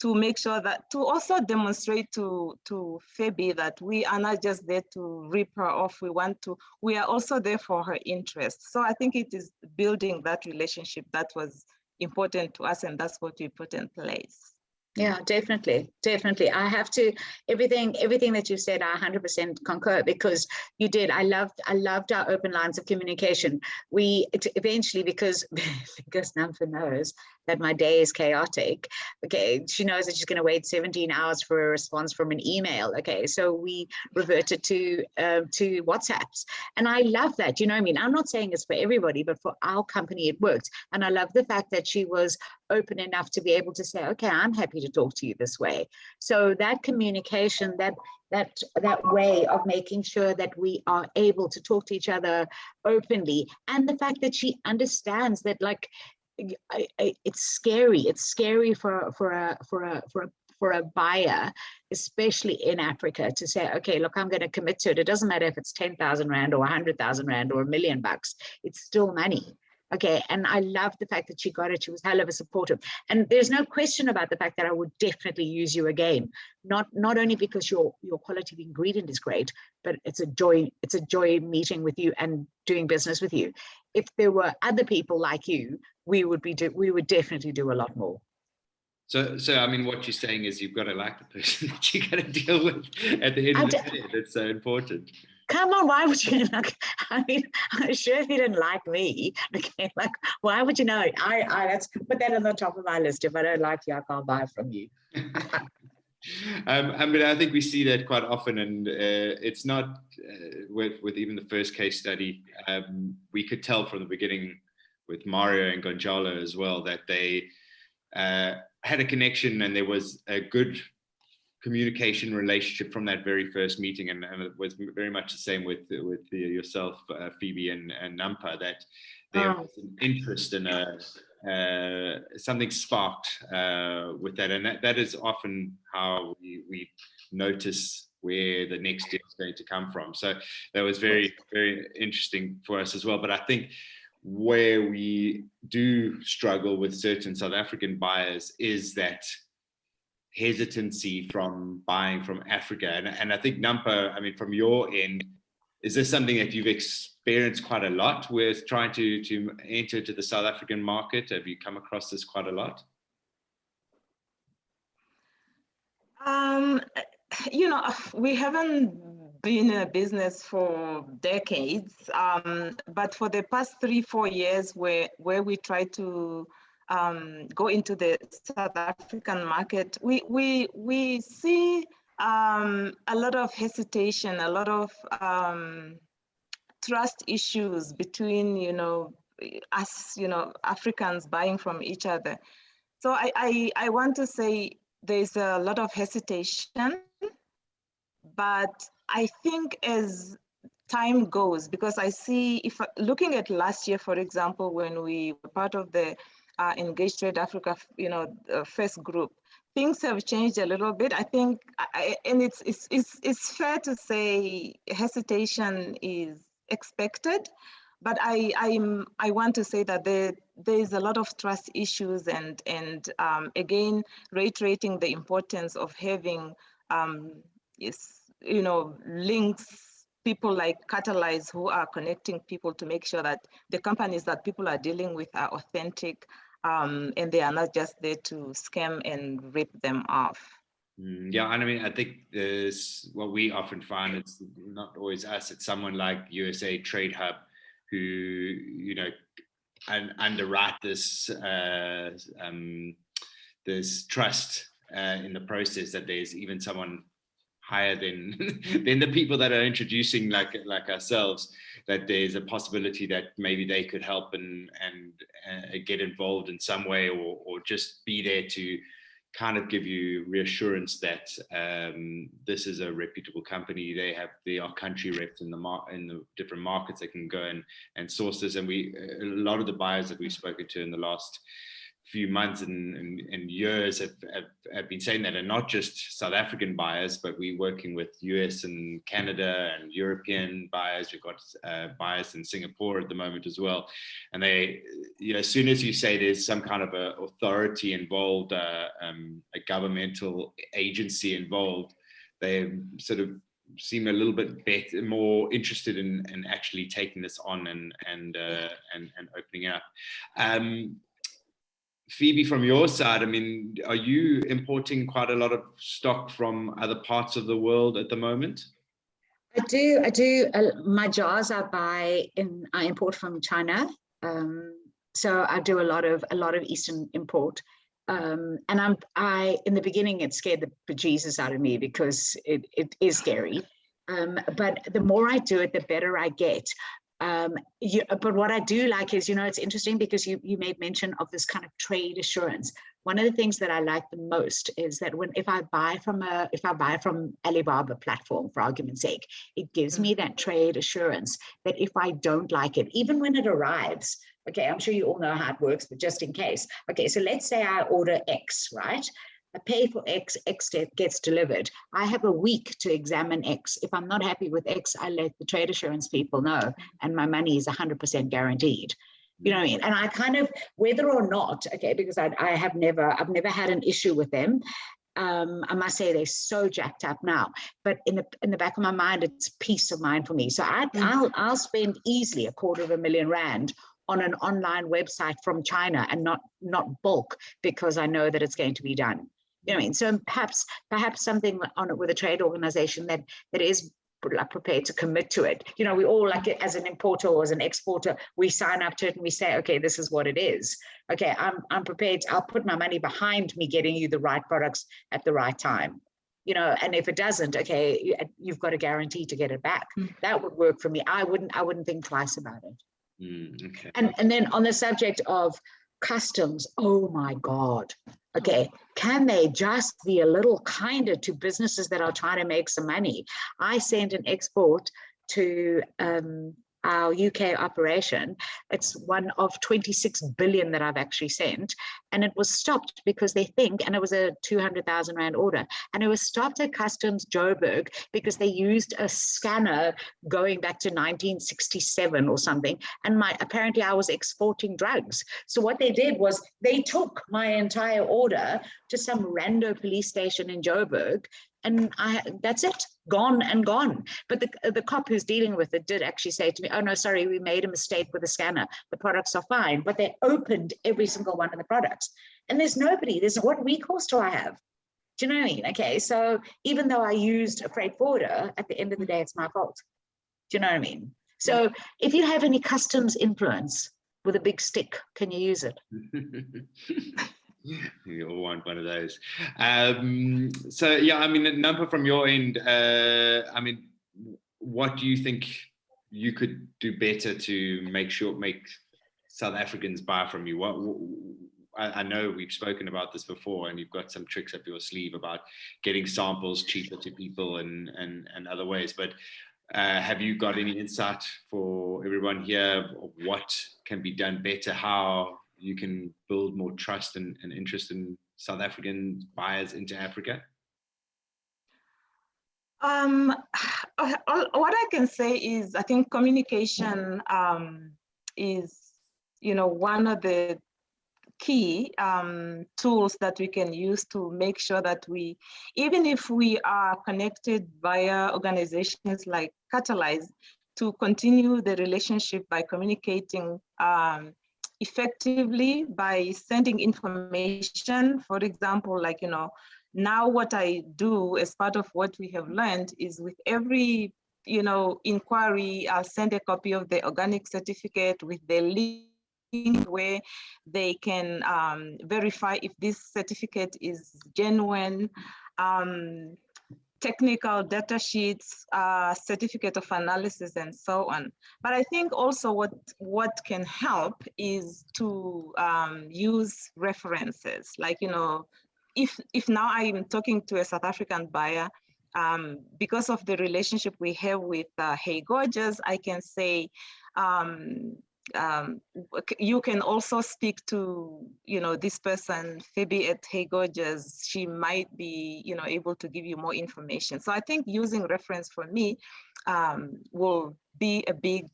to make sure that, to also demonstrate to Phoebe that we are not just there to rip her off, we are also there for her interest. So I think it is building that relationship that was important to us, and that's what we put in place. Yeah, definitely. I have to, everything that you said, I 100% concur, because you did. I loved our open lines of communication. Eventually, because Nampa knows that my day is chaotic, okay, she knows that she's going to wait 17 hours for a response from an email, okay, so we reverted to WhatsApps. And I love that, I mean, I'm not saying it's for everybody, but for our company, it worked. And I love the fact that she was open enough to be able to say, okay, I'm happy to talk to you this way. So that communication, that way of making sure that we are able to talk to each other openly, and the fact that she understands that, like, it's scary for a buyer, especially in Africa, to say, okay, look, I'm going to commit to it. It doesn't matter if it's 10,000 Rand or 100,000 Rand or $1 million, it's still money. Okay, and I love the fact that she got it. She was hell of a supportive, and there's no question about the fact that I would definitely use you again. Not only because your quality of ingredient is great, but it's a joy. It's a joy meeting with you and doing business with you. If there were other people like you, we would definitely do a lot more. So I mean, what you're saying is you've got to like the person that you got to deal with at the end of the day. That's so important. Come on, why would you like? I mean, I'm sure if you didn't like me, okay, like, why would you know? I let's put that on the top of my list. If I don't like you, I can't buy from you. I mean, I think we see that quite often, and it's not with even the first case study. We could tell from the beginning with Mario and Gonzalo as well that they had a connection, and there was a good communication relationship from that very first meeting, and it was very much the same with yourself, Phoebe and Nampa, that there was an interest in something sparked with that, and that is often how we notice where the next deal is going to come from. So that was very, very interesting for us as well. But I think where we do struggle with certain South African buyers is that hesitancy from buying from Africa. And I think, Nampa, I mean, from your end, is this something that you've experienced quite a lot with trying to enter to the South African market? Have you come across this quite a lot? You know, we haven't been in a business for decades, but for the past 3-4 years where we try to go into the South African market, we see a lot of hesitation, a lot of trust issues between, you know, us, you know, Africans buying from each other. So I want to say there's a lot of hesitation, but I think as time goes, because I see, if looking at last year, for example, when we were part of the Engage Trade Africa, you know, first group, things have changed a little bit. I think, and it's fair to say hesitation is expected, but I want to say that there is a lot of trust issues, and again, reiterating the importance of having you know, links, people like Catalyze who are connecting people to make sure that the companies that people are dealing with are authentic, and they are not just there to scam and rip them off. Yeah, and I mean, I think there's what we often find, it's not always us, it's someone like USA Trade Hub who, you know, underwrite this this trust in the process, that there's even someone higher than the people that are introducing, like ourselves, that there's a possibility that maybe they could help and get involved in some way, or just be there to kind of give you reassurance that this is a reputable company. They are country reps in the different markets. They can go and source this. And a lot of the buyers that we've spoken to in the last few months and years have been saying that, and not just South African buyers, but we're working with US and Canada and European buyers. We've got buyers in Singapore at the moment as well. And they, you know, as soon as you say there's some kind of a authority involved, a governmental agency involved, they sort of seem a little bit more interested in actually taking this on and opening up. Phoebe, from your side, I mean, are you importing quite a lot of stock from other parts of the world at the moment? I do. My jars I import from China. So I do a lot of Eastern import. And in the beginning, it scared the bejesus out of me because it is scary. But the more I do it, the better I get. But what I do like is, you know, it's interesting because you made mention of this kind of trade assurance. One of the things that I like the most is that if I buy from Alibaba platform, for argument's sake, it gives me that trade assurance that if I don't like it, even when it arrives, okay, I'm sure you all know how it works, but just in case. Okay, so let's say I order X, right? I pay for X gets delivered. I have a week to examine X. If I'm not happy with X, I let the trade assurance people know, and my money is 100% guaranteed. You know what I mean? And I kind of, whether or not, okay, because I've never had an issue with them. I must say they're so jacked up now, but in the back of my mind, it's peace of mind for me. So I'll spend easily R250,000 on an online website from China and not bulk, because I know that it's going to be done. You know what I mean? So perhaps something on it with a trade organization that is prepared to commit to it. You know, we all, like as an importer or as an exporter, we sign up to it and we say, okay, this is what it is. Okay, I'm prepared. I'll put my money behind me getting you the right products at the right time. you know, and if it doesn't, okay, you've got a guarantee to get it back. That would work for me. I wouldn't think twice about it. Okay. And then on the subject of customs, oh my God. Okay, can they just be a little kinder to businesses that are trying to make some money? I sent an export to our UK operation. It's one of 26 billion that I've actually sent, and it was stopped because they think, and it was a 200,000 Rand order, and it was stopped at customs Joburg because they used a scanner going back to 1967 or something, and apparently I was exporting drugs. So what they did was they took my entire order to some rando police station in Joburg, and that's it, gone and gone. But the cop who's dealing with it did actually say to me, oh no, sorry, we made a mistake with the scanner. The products are fine, but they opened every single one of the products. And there's what recourse do I have? Do you know what I mean? Okay, so even though I used a freight forwarder, at the end of the day, it's my fault. Do you know what I mean? So if you have any customs influence with a big stick, can you use it? You all want one of those. So yeah, I mean, Nampa, from your end, I mean, what do you think you could do better to make South Africans buy from you? I know we've spoken about this before, and you've got some tricks up your sleeve about getting samples cheaper to people and other ways, but have you got any insight for everyone here of what can be done better, how you can build more trust and interest in South African buyers into Africa? What I can say is, I think communication is, you know, one of the key tools that we can use to make sure that we, even if we are connected via organizations like Catalyze, to continue the relationship by communicating effectively, by sending information. For example, like, you know, now what I do as part of what we have learned is with every, you know, inquiry, I'll send a copy of the organic certificate with the link where they can verify if this certificate is genuine, technical data sheets, certificate of analysis, and so on. But I think also what can help is to use references. Like, you know, if now I'm talking to a South African buyer, because of the relationship we have with Hey Gorgeous, I can say, you can also speak to, you know, this person, Phoebe at Hey Gorgeous. She might be, you know, able to give you more information. So I think using reference for me will be a big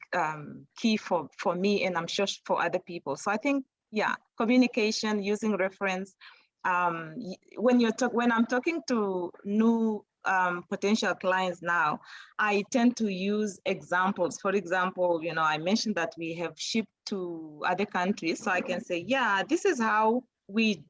key for me, and I'm sure for other people. So I think, yeah, communication, using reference. When I'm talking to new potential clients now, I tend to use examples. For example, you know, I mentioned that we have shipped to other countries, so I can say, yeah, this is how we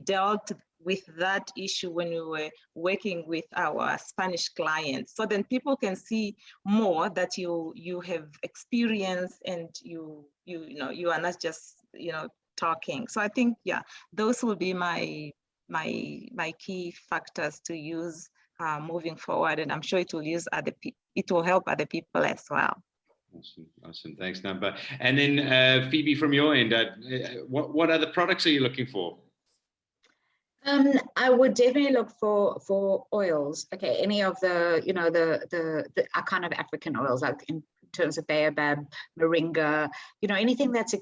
dealt with that issue when we were working with our Spanish clients. So then people can see more that you have experience, and you know, you are not just, you know, talking. So I think, yeah, those will be my key factors to use moving forward, and I'm sure it will help other people as well. Awesome. Thanks, Nampa. And then Phoebe, from your end, what other products are you looking for? I would definitely look for oils. Okay, any of the, you know, the kind of African oils, like in terms of baobab, moringa, you know, anything that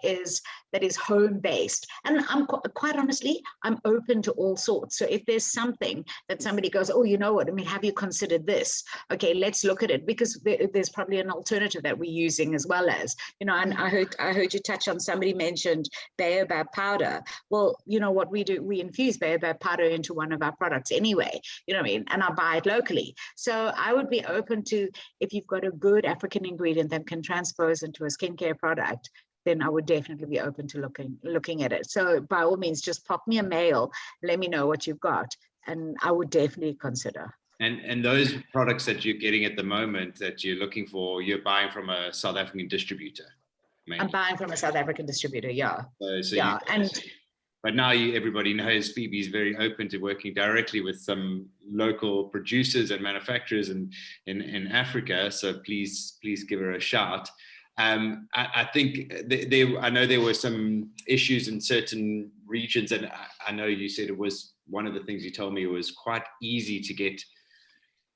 is home based. And I'm quite honestly, I'm open to all sorts. So if there's something that somebody goes, oh, you know what, I mean, have you considered this? Okay, let's look at it, because there's probably an alternative that we're using as well as, you know. And I heard you touch on, somebody mentioned baobab powder. Well, you know what we do, we infuse baobab powder into one of our products anyway, you know what I mean, and I buy it locally. So I would be open to, if you've got a good African ingredient that can transpose into a skincare product, then I would definitely be open to looking at it. So by all means, just pop me a mail, let me know what you've got, and I would definitely consider. And those products that you're getting at the moment that you're looking for, you're buying from a South African distributor? Mainly. I'm buying from a South African distributor, yeah. So yeah, and but now everybody knows Phoebe is very open to working directly with some local producers and manufacturers in Africa. So please give her a shout. I think I know there were some issues in certain regions, and I know you said it was one of the things you told me, it was quite easy to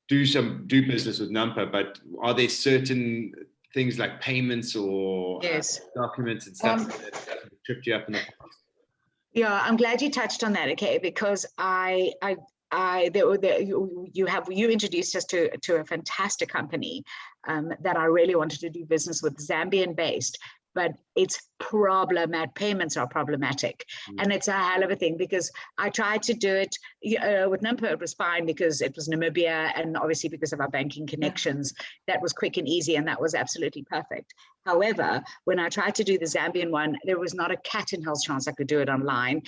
do business with Nampa, but are there certain things like payments or documents and stuff that tripped you up in the past? Yeah, I'm glad you touched on that, okay, because you introduced us to a fantastic company that I really wanted to do business with, Zambian based, but it's problematic. Payments are problematic. And it's a hell of a thing, because I tried to do it with Nampa. It was fine because it was Namibia, and obviously because of our banking connections, that was quick and easy, and that was absolutely perfect. However, when I tried to do the Zambian one, there was not a cat in hell's chance I could do it online,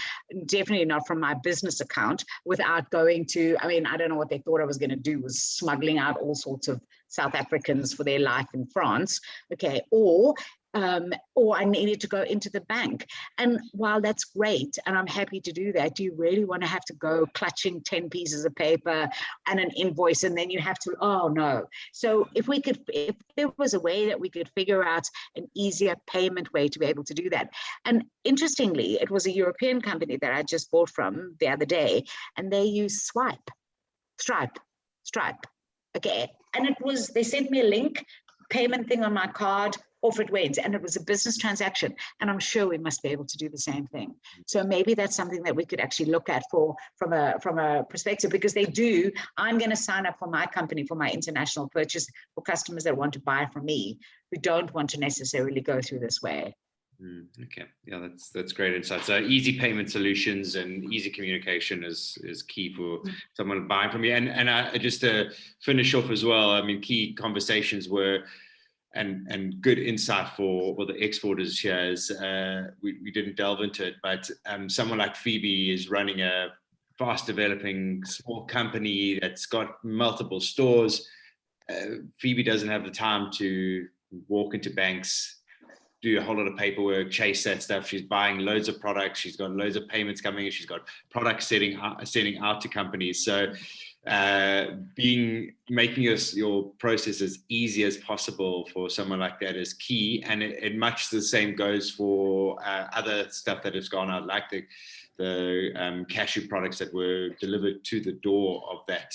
definitely not from my business account, without going to, I mean, I don't know what they thought I was going to do, was smuggling out all sorts of South Africans for their life in France, okay, or I needed to go into the bank. And while that's great, and I'm happy to do that, do you really want to have to go clutching 10 pieces of paper and an invoice, and then you have to, oh no. So if there was a way that we could figure out an easier payment way to be able to do that. And interestingly, it was a European company that I just bought from the other day, and they use Stripe. Okay. And they sent me a link, payment thing on my card, off it went, and it was a business transaction. And I'm sure we must be able to do the same thing. So maybe that's something that we could actually look at from a perspective, because they do. I'm going to sign up for my company for my international purchase for customers that want to buy from me, who don't want to necessarily go through this way. Okay, yeah, that's great insight. So easy payment solutions and easy communication is key for someone buying from you. And just to finish off as well, I mean, key conversations were, and good insight for the exporters here is, we didn't delve into it, but someone like Phoebe is running a fast developing small company that's got multiple stores. Phoebe doesn't have the time to walk into banks, do a whole lot of paperwork, chase that stuff. She's buying loads of products. She's got loads of payments coming in. She's got products sending out to companies. So making your process as easy as possible for someone like that is key. And it much the same goes for other stuff that has gone out, like the cashew products that were delivered to the door of that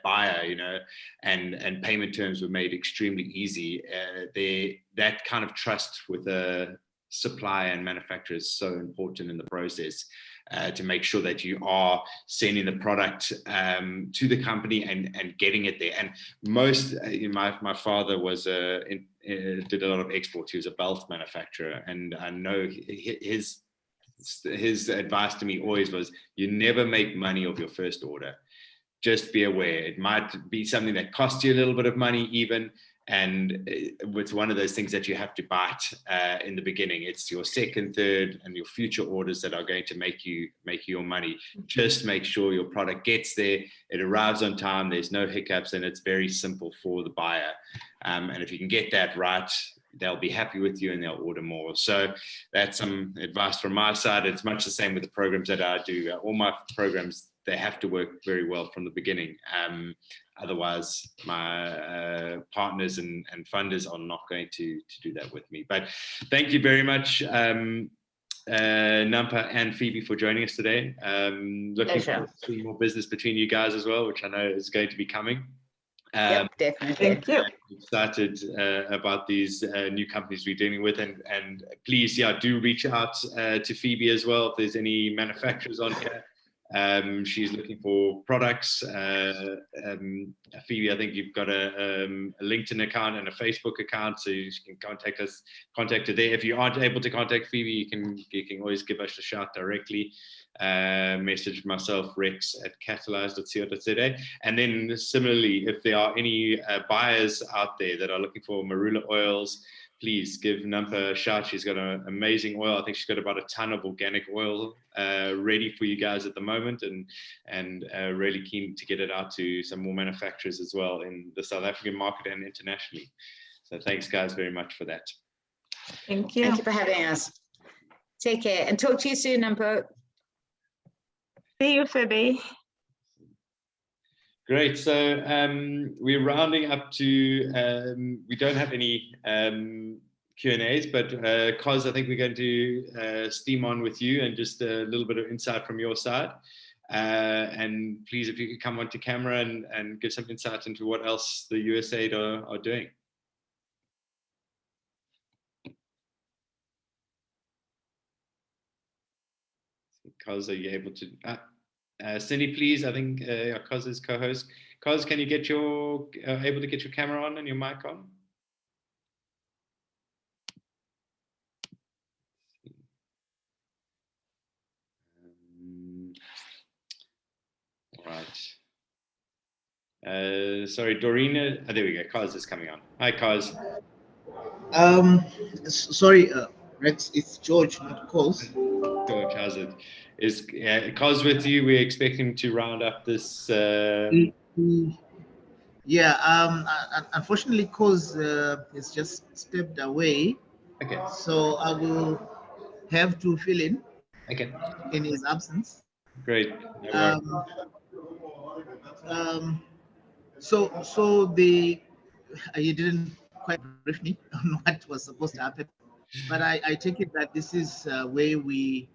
buyer, you know, and payment terms were made extremely easy. That kind of trust with the supplier and manufacturer is so important in the process, to make sure that you are sending the product to the company and getting it there. And my father was did a lot of exports. He was a belt manufacturer, and I know his advice to me always was, you never make money off your first order. Just be aware, it might be something that costs you a little bit of money even, and it's one of those things that you have to bite in the beginning. It's your second, third, and your future orders that are going to make you your money. Just make sure your product gets there, it arrives on time, there's no hiccups, and it's very simple for the buyer. And if you can get that right, they'll be happy with you and they'll order more. So that's some advice from my side. It's much the same with the programs that I do. All my programs, they have to work very well from the beginning. Otherwise, my partners and funders are not going to do that with me. But thank you very much, Nampa and Phoebe, for joining us today. Looking forward to more business between you guys as well, which I know is going to be coming. Yep, definitely. Thank you. Excited about these new companies we're dealing with, and please, do reach out to Phoebe as well if there's any manufacturers on here. She's looking for products. Phoebe, I think you've got a LinkedIn account and a Facebook account, so you can contact her there. If you aren't able to contact Phoebe, you can always give us a shout directly. Message myself, Rex at catalyze.co.za. And then similarly, if there are any buyers out there that are looking for marula oils, please give Nampa a shout. She's got an amazing oil. I think she's got about a ton of organic oil ready for you guys at the moment, and really keen to get it out to some more manufacturers as well in the South African market and internationally. So thanks guys very much for that. Thank you. Thank you for having us. Take care and talk to you soon, Nampo. See you, Phoebe. Great. So we're rounding up to, we don't have any Q&As, but Kos, I think we're going to steam on with you and just a little bit of insight from your side. And please, if you could come onto camera and give some insight into what else the USAID are doing. Kos, are you able to? Cindy, please. I think Kos's co-host. Kos, can you get able to get your camera on and your mic on? Right. Sorry, Dorina. Oh, there we go. Kos is coming on. Hi, Kos. Sorry, Rex. It's George, not Kos. George, how's it? Is Kos with you? We're expecting to round up this. Yeah. Unfortunately, Kos has just stepped away. Okay. So I will have to fill in. Okay. In his absence. Great. No so you didn't quite brief me on what was supposed to happen, but I take it that this is where we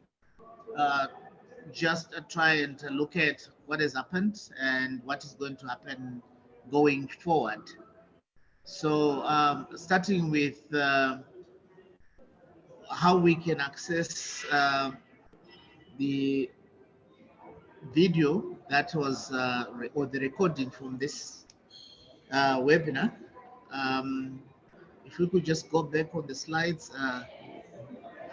just try and look at what has happened and what is going to happen going forward. So starting with how we can access the video that was or the recording from this webinar. If we could just go back on the slides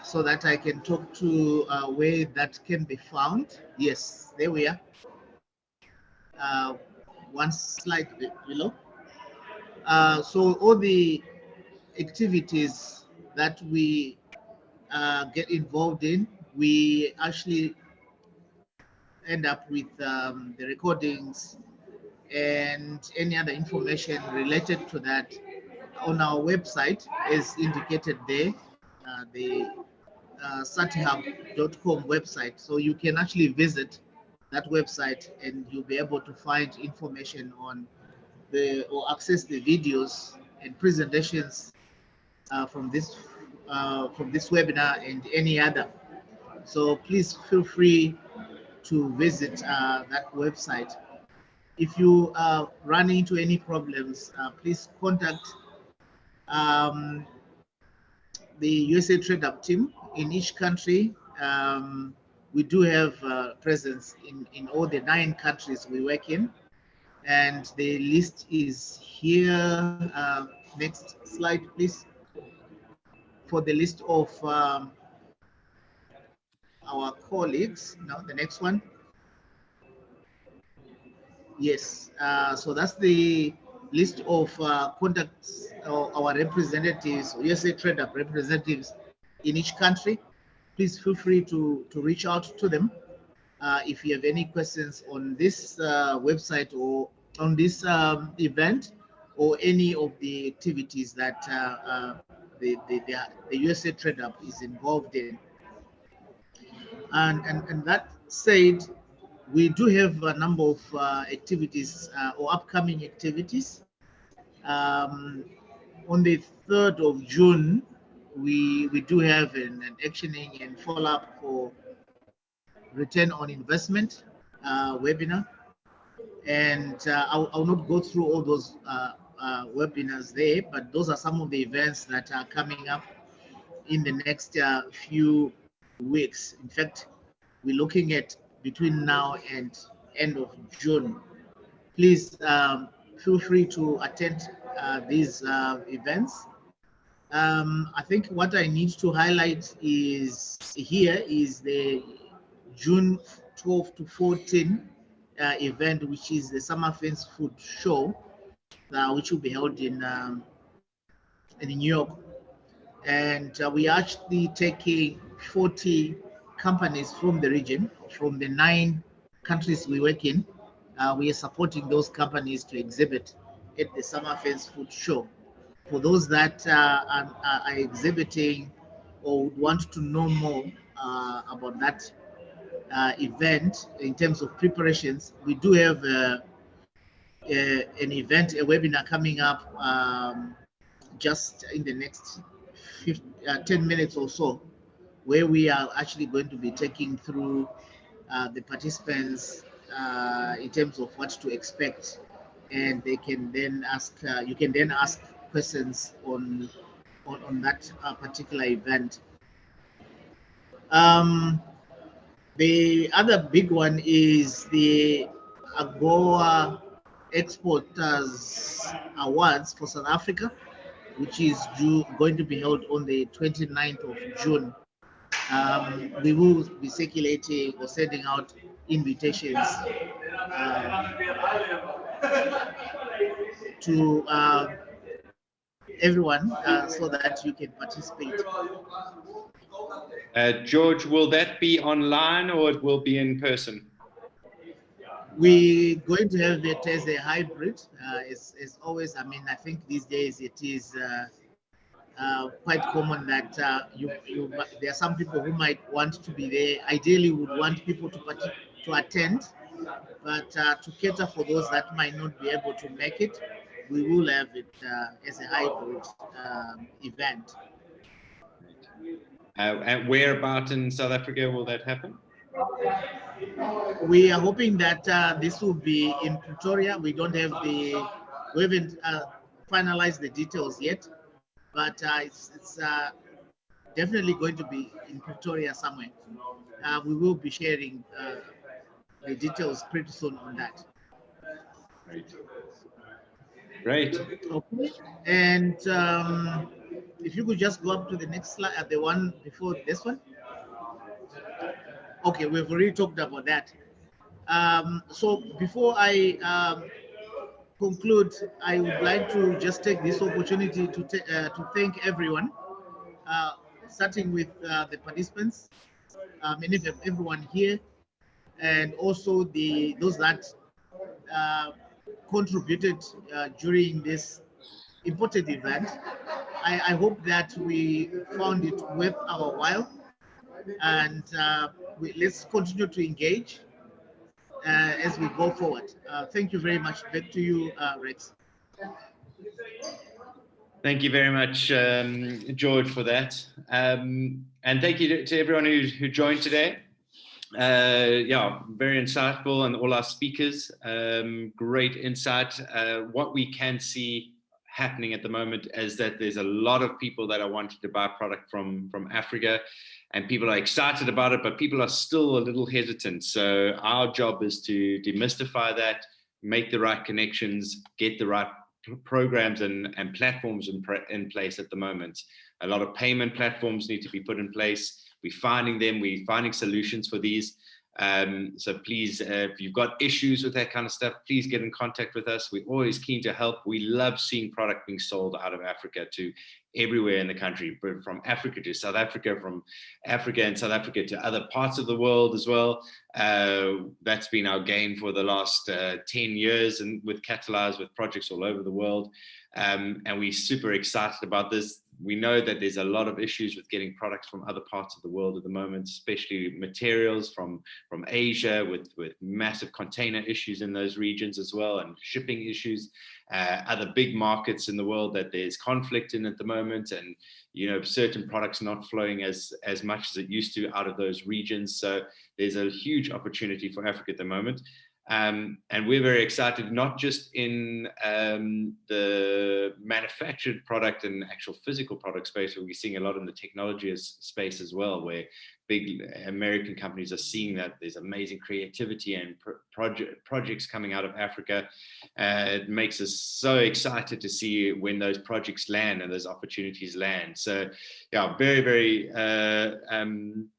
so that I can talk to where that can be found. Yes, there we are. One slide below. So all the activities that we get involved in, we actually end up with the recordings and any other information related to that on our website, as indicated there, the satihub.com website. So you can actually visit that website and you'll be able to find information on or access the videos and presentations from this webinar and any other. So please feel free to visit that website. If you run into any problems, please contact the USA Trade Up team in each country. We do have presence in all the 9 countries we work in, and the list is here. Next slide, please. For the list of our colleagues. Now, the next one. Yes, so that's the list of contacts or our representatives, USA Trade Up representatives in each country. Please feel free to reach out to them if you have any questions on this website or on this event or any of the activities that the USA Trade Up is involved in. And that said, we do have a number of activities or upcoming activities. On the 3rd of June, we do have an actioning and follow-up for return on investment webinar. And I'll not go through all those webinars there, but those are some of the events that are coming up in the next few weeks. In fact, we're looking at between now and end of June. Please feel free to attend these events. I think what I need to highlight is here is the June 12 to 14 event, which is the Summer Fence Food Show, which will be held in New York. And we are actually taking 40 companies from the region, from the 9 countries we work in. We are supporting those companies to exhibit at the Summer Fence Food Show. For those that are exhibiting or would want to know more about that event in terms of preparations. We do have an event, a webinar coming up just in the next 10 minutes or so, where we are actually going to be taking through the participants in terms of what to expect, and they can then ask. You can then ask questions on that particular event. The other big one is the AGOA Exporters Awards for South Africa, which is going to be held on the 29th of June. We will be circulating or sending out invitations to everyone so that you can participate. George, will that be online or it will be in person? We're going to have it as a hybrid. As always, I mean, I think these days it is quite common that there are some people who might want to be there. Ideally, would want people to attend, but to cater for those that might not be able to make it, we will have it as a hybrid event. And whereabout in South Africa will that happen? We are hoping that this will be in Pretoria. We haven't finalized the details yet, but it's definitely going to be in Pretoria somewhere. We will be sharing the details pretty soon on that. Great. Okay. And if you could just go up to the next slide, the one before this one. Okay, we've already talked about that. So before I conclude, I would like to just take this opportunity to thank everyone, starting with the participants, everyone here, and also those that contributed during this important event. I hope that we found it worth our while, and let's continue to engage as we go forward. Thank you very much. Back to you, Rex. Thank you very much, George, for that. And thank you to everyone who joined today. Yeah, very insightful, and all our speakers, great insight. What we can see happening at the moment is that there's a lot of people that are wanting to buy product from Africa, and people are excited about it, but people are still a little hesitant. So our job is to demystify that, make the right connections, get the right programs and platforms in place at the moment. A lot of payment platforms need to be put in place. We're finding them, we're finding solutions for these. So please, if you've got issues with that kind of stuff, please get in contact with us. We're always keen to help. We love seeing product being sold out of Africa to everywhere in the country, from Africa to South Africa, from Africa and South Africa to other parts of the world as well. That's been our game for the last 10 years, and with Catalyze, with projects all over the world. And we're super excited about this. We know that there's a lot of issues with getting products from other parts of the world at the moment, especially materials from Asia, with massive container issues in those regions as well, and shipping issues. Other big markets in the world that there's conflict in at the moment, and certain products not flowing as much as it used to out of those regions. So there's a huge opportunity for Africa at the moment. And we're very excited, not just in the manufactured product and actual physical product space, but we're seeing a lot in the technology space as well, where big American companies are seeing that there's amazing creativity and projects coming out of Africa. It makes us so excited to see when those projects land and those opportunities land. So yeah, very, very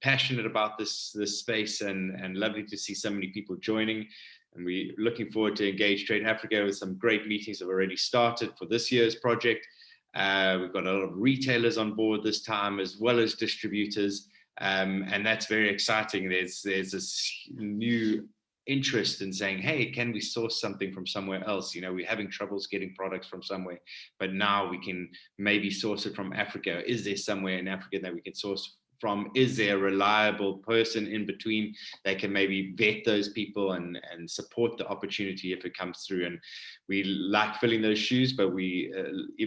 passionate about this space, and lovely to see so many people joining. And we're looking forward to Engage Trade Africa, with some great meetings that have already started for this year's project. We've got a lot of retailers on board this time, as well as distributors. And that's very exciting. There's this new interest in saying, hey, can we source something from somewhere else? We're having troubles getting products from somewhere, but now we can maybe source it from Africa. Is there somewhere in Africa that we can source from, is there a reliable person in between that can maybe vet those people and support the opportunity if it comes through. And we like filling those shoes, but we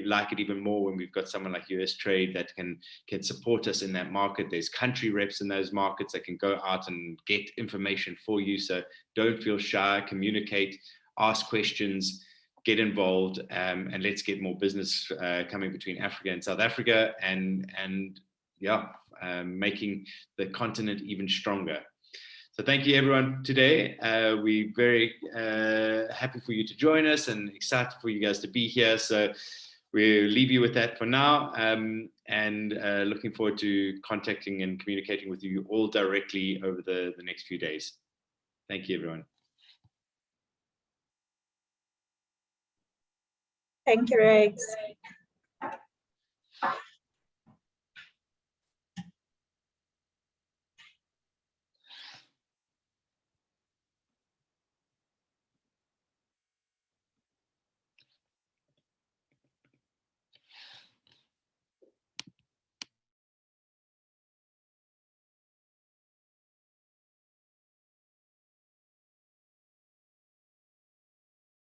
like it even more when we've got someone like US Trade that can support us in that market. There's country reps in those markets that can go out and get information for you. So don't feel shy, communicate, ask questions, get involved, and let's get more business coming between Africa and South Africa, and yeah, making the continent even stronger. So thank you everyone today. We're very happy for you to join us and excited for you guys to be here. So we'll leave you with that for now, and looking forward to contacting and communicating with you all directly over the next few days. Thank you everyone. Thank you, Rex.